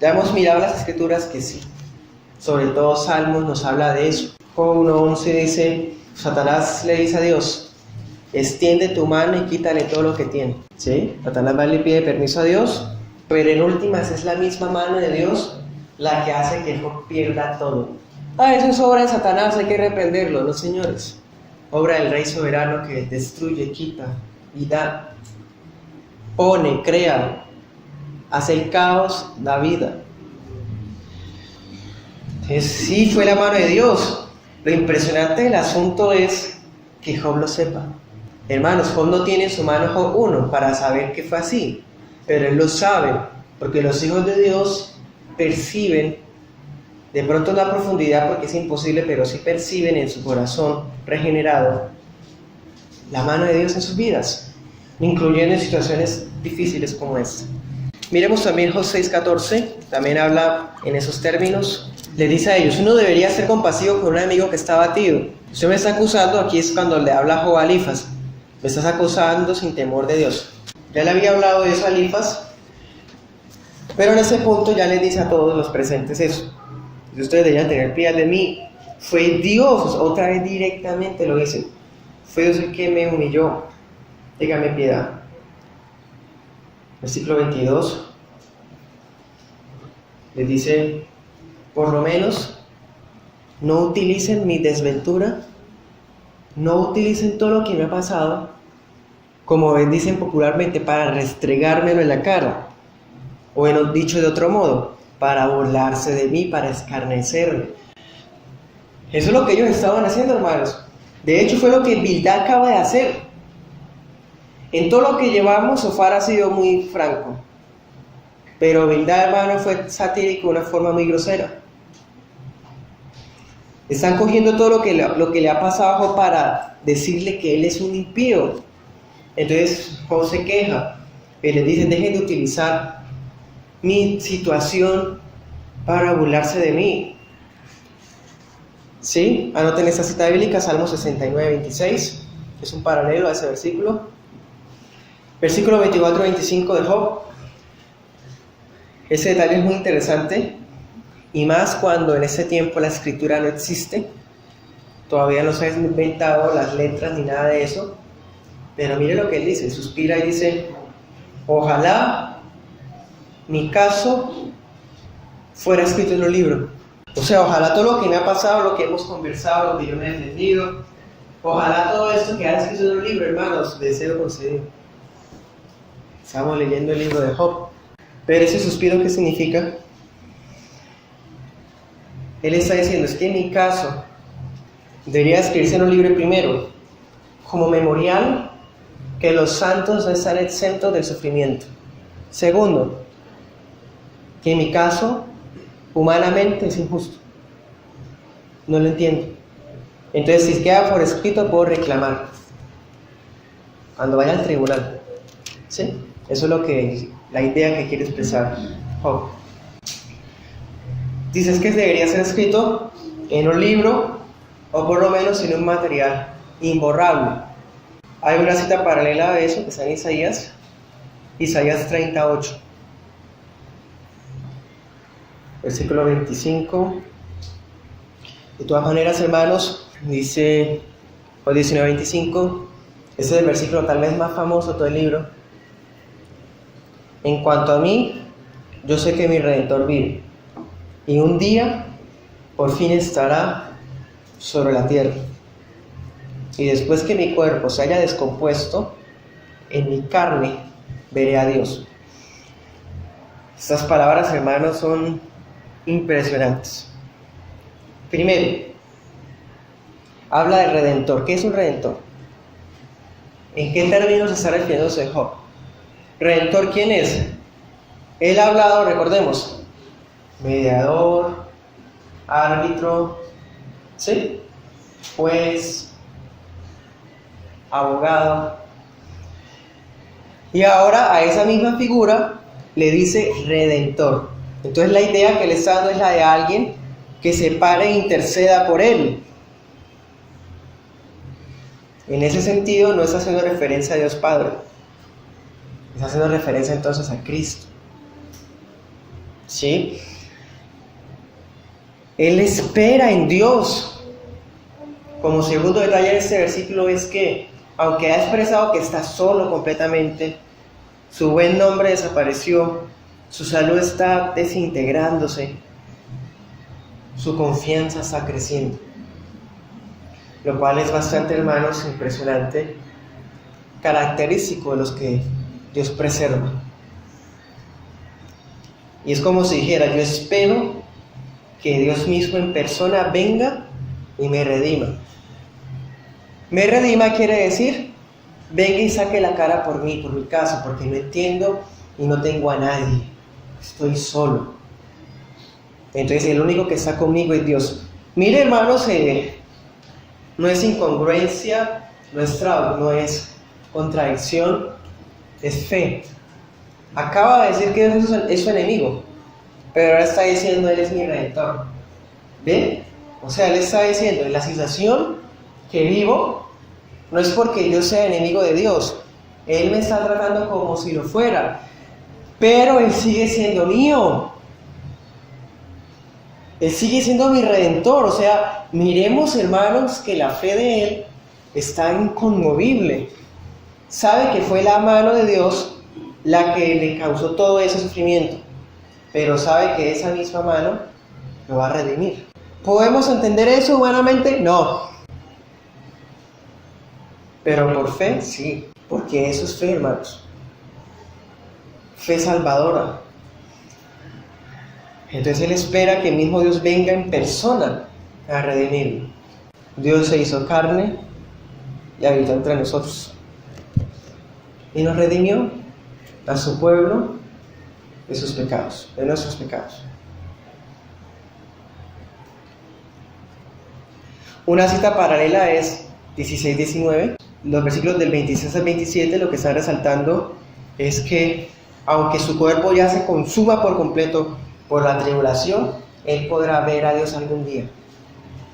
ya hemos mirado las escrituras que sí, sobre todo Salmos nos habla de eso. Job 1:11 dice: Satanás le dice a Dios: extiende tu mano y quítale todo lo que tiene. ¿Sí? Satanás va y le pide permiso a Dios, pero en últimas es la misma mano de Dios la que hace que Job pierda todo. Eso es obra de Satanás, hay que reprenderlo. No, señores, obra del Rey soberano que destruye, quita y da, pone, crea, hace el caos, da vida. Entonces, sí, fue la mano de Dios. Lo impresionante del asunto es que Job lo sepa. Hermanos, Job no tiene en su mano Job 1 para saber que fue así, pero él lo sabe, porque los hijos de Dios perciben, de pronto no a profundidad porque es imposible, pero sí perciben en su corazón regenerado la mano de Dios en sus vidas, incluyendo en situaciones difíciles como esta. Miremos también Job 6:14, también habla en esos términos. Le dice a ellos: uno debería ser compasivo con un amigo que está abatido. Usted me está acusando, aquí es cuando le habla a Job a Elifaz, me estás acusando sin temor de Dios. Ya le había hablado de eso a Elifaz, pero en ese punto ya les dice a todos los presentes eso: ustedes deberían tener piedad de mí. Fue Dios, otra vez directamente lo dice, fue Dios el que me humilló, téngame piedad. Versículo 22 les dice: por lo menos no utilicen mi desventura, no utilicen todo lo que me ha pasado, como dicen popularmente, para restregármelo en la cara, o dicho de otro modo, para burlarse de mí, para escarnecerme. Eso es lo que ellos estaban haciendo, hermanos. De hecho, fue lo que Bildad acaba de hacer. En todo lo que llevamos, Sofar ha sido muy franco, pero Bildad, hermano, fue satírico de una forma muy grosera. Están cogiendo todo lo que le ha pasado a Job para decirle que él es un impío. Entonces Job se queja y les dice: dejen de utilizar mi situación para burlarse de mí. ¿Sí? Anoten esta cita bíblica, Salmo 69:26, es un paralelo a ese versículo. Versículo 24-25 de Job. Ese detalle es muy interesante, y más cuando en ese tiempo la escritura no existe, todavía no se han inventado las letras ni nada de eso. Pero mire lo que él dice, suspira y dice: ojalá mi caso fuera escrito en un libro. O sea, ojalá todo lo que me ha pasado, lo que hemos conversado, lo que yo me he defendido, ojalá todo esto quedara escrito en un libro, hermanos, deseo concedido. Estamos leyendo el libro de Job. Pero ese suspiro, ¿qué significa? Él está diciendo, es que en mi caso debería escribirse en un libro primero, como memorial, que los santos no están exentos del sufrimiento. Segundo, que en mi caso, humanamente es injusto. No lo entiendo. Entonces, si queda por escrito, puedo reclamar cuando vaya al tribunal. ¿Sí? Eso es la idea que quiere expresar Job. Dices que debería ser escrito en un libro o por lo menos en un material imborrable. Hay una cita paralela a eso que está en Isaías 38, versículo 25. De todas maneras, hermanos, dice 19:25, ese es el versículo tal vez más famoso de todo el libro. En cuanto a mí, yo sé que mi Redentor vive, y un día por fin estará sobre la tierra. Y después que mi cuerpo se haya descompuesto, en mi carne veré a Dios. Estas palabras, hermanos, son impresionantes. Primero, habla de Redentor. ¿Qué es un Redentor? ¿En qué términos está refiriéndose Job? ¿Redentor quién es? Él ha hablado, recordemos, mediador, árbitro, ¿sí? Juez, abogado. Y ahora a esa misma figura le dice Redentor. Entonces la idea que le está dando es la de alguien que se pare e interceda por él. En ese sentido no está haciendo referencia a Dios Padre, está haciendo referencia entonces a Cristo. ¿Sí? Él espera en Dios. Como segundo detalle de este versículo es que, aunque ha expresado que está solo completamente, su buen nombre desapareció, su salud está desintegrándose, su confianza está creciendo. Lo cual es bastante, hermanos, impresionante, característico de los que Dios preserva. Y es como si dijera, yo espero que Dios mismo en persona venga y me redima. Me redima quiere decir, venga y saque la cara por mí, por mi caso, porque no entiendo y no tengo a nadie. Estoy solo. Entonces el único que está conmigo es Dios. Mire, hermanos, no es incongruencia, no es contradicción, es fe. Acaba de decir que Dios es su enemigo, pero ahora está diciendo, Él es mi Redentor. ¿Ven? O sea, Él está diciendo, en la situación que vivo, no es porque yo sea enemigo de Dios. Él me está tratando como si lo fuera, pero Él sigue siendo mío. Él sigue siendo mi Redentor. O sea, miremos, hermanos, que la fe de Él está inconmovible. Sabe que fue la mano de Dios la que le causó todo ese sufrimiento, pero sabe que esa misma mano lo va a redimir. ¿Podemos entender eso humanamente? No. Pero por fe, sí, porque eso es fe, hermanos. Fe salvadora. Entonces Él espera que el mismo Dios venga en persona a redimirlo. Dios se hizo carne y habitó entre nosotros. Y nos redimió a su pueblo de sus pecados, de nuestros pecados. Una cita paralela es 16-19. Los versículos del 26 al 27 lo que está resaltando es que aunque su cuerpo ya se consuma por completo por la tribulación, Él podrá ver a Dios algún día.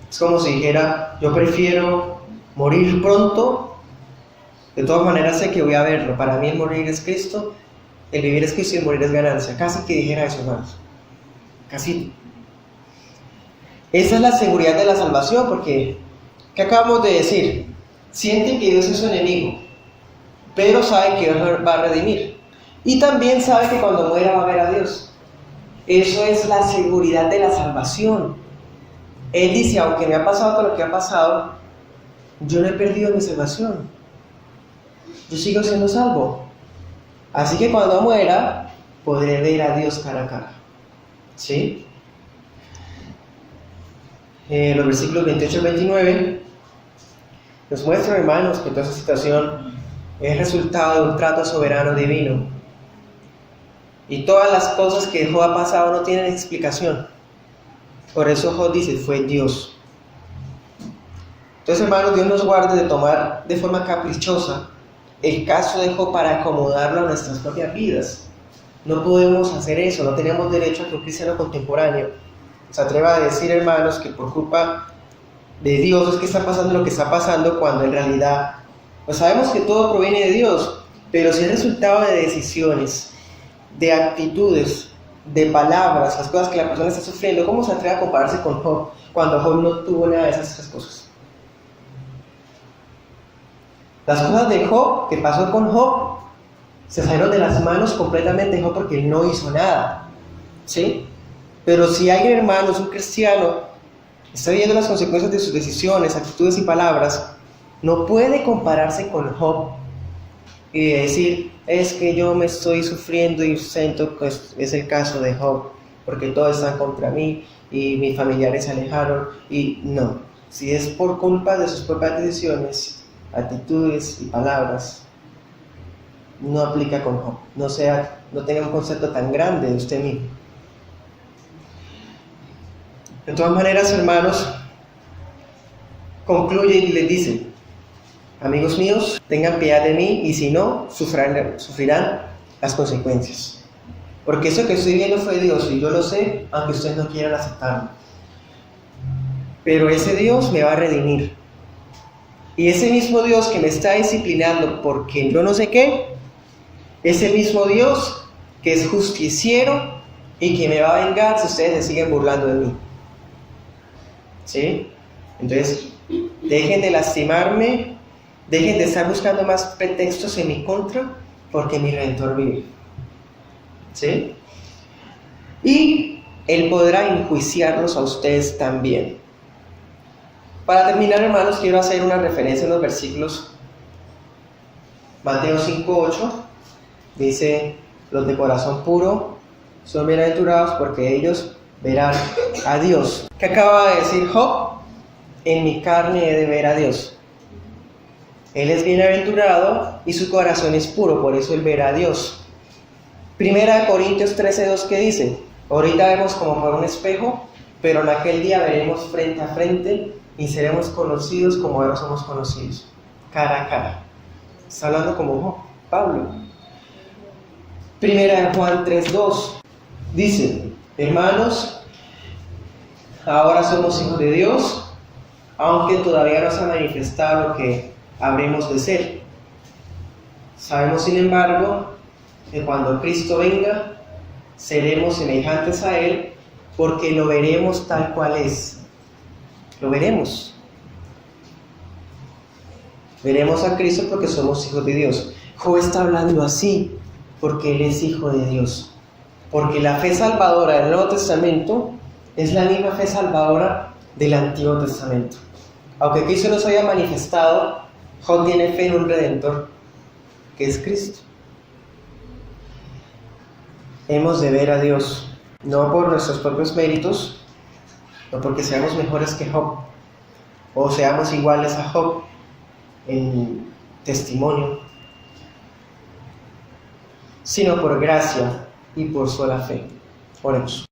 Es como si dijera, yo prefiero morir pronto, de todas maneras sé que voy a verlo. Para mí el morir es Cristo, el vivir es Cristo y el morir es ganancia. Casi que dijera eso, hermanos. Casi. Esa es la seguridad de la salvación, porque ¿qué acabamos de decir? Sienten que Dios es su enemigo, pero saben que Dios va a redimir. Y también sabe que cuando muera va a ver a Dios. Eso es la seguridad de la salvación. Él dice, aunque me ha pasado todo lo que ha pasado, yo no he perdido mi salvación. Yo sigo siendo salvo. Así que cuando muera, podré ver a Dios cara a cara. ¿Sí? los versículos 28 al 29, nos muestran, hermanos, que toda esa situación es resultado de un trato soberano divino. Y todas las cosas que Job ha pasado no tienen explicación. Por eso Job dice, fue Dios. Entonces, hermanos, Dios nos guarde de tomar de forma caprichosa el caso de Job para acomodarlo a nuestras propias vidas. No podemos hacer eso, no tenemos derecho a que un cristiano contemporáneo se atreva a decir, hermanos, que por culpa de Dios es que está pasando lo que está pasando, cuando en realidad, pues sabemos que todo proviene de Dios, pero si es resultado de decisiones, de actitudes, de palabras, las cosas que la persona está sufriendo, ¿cómo se atreve a compararse con Job cuando Job no tuvo nada de esas cosas? Las cosas de Job, que pasó con Job, se salieron de las manos completamente de Job porque él no hizo nada, ¿sí? Pero si alguien, hermanos, un cristiano, está viendo las consecuencias de sus decisiones, actitudes y palabras, no puede compararse con Job y decir, es que yo me estoy sufriendo y siento que es el caso de Job, porque todos están contra mí y mis familiares se alejaron. Y no, si es por culpa de sus propias decisiones, actitudes y palabras, no aplica con Job. No tenga un concepto tan grande de usted mismo. De todas maneras, hermanos, concluye y les dice, amigos míos, tengan piedad de mí, y si no, sufrirán las consecuencias. Porque eso que estoy viendo fue Dios, y yo lo sé, aunque ustedes no quieran aceptarlo. Pero ese Dios me va a redimir. Y ese mismo Dios que me está disciplinando porque yo no sé qué, es el mismo Dios que es justiciero y que me va a vengar si ustedes se siguen burlando de mí. ¿Sí? Entonces, dejen de lastimarme, dejen de estar buscando más pretextos en mi contra, porque mi Redentor vive. ¿Sí? Y Él podrá enjuiciarlos a ustedes también. Para terminar, hermanos, quiero hacer una referencia en los versículos. Mateo 5:8 dice, los de corazón puro son bienaventurados porque ellos verán a Dios. ¿Qué acaba de decir Job? En mi carne he de ver a Dios. Él es bienaventurado y su corazón es puro, por eso él verá a Dios. Primera de Corintios 13:2, ¿qué dice? Ahorita vemos como por un espejo, pero en aquel día veremos frente a frente y seremos conocidos como ahora somos conocidos, cara a cara. Está hablando como Pablo. Primera de Juan 3:2 dice, hermanos, ahora somos hijos de Dios, aunque todavía no se ha manifestado lo que habremos de ser. Sabemos, sin embargo, que cuando Cristo venga, seremos semejantes a Él, porque lo veremos tal cual es. Lo veremos. Veremos a Cristo porque somos hijos de Dios. Job está hablando así porque él es hijo de Dios. Porque la fe salvadora del Nuevo Testamento es la misma fe salvadora del Antiguo Testamento. Aunque Cristo no se haya manifestado, Job tiene fe en un Redentor, que es Cristo. Hemos de ver a Dios, no por nuestros propios méritos, no porque seamos mejores que Job, o seamos iguales a Job en testimonio, sino por gracia y por sola fe. Oremos.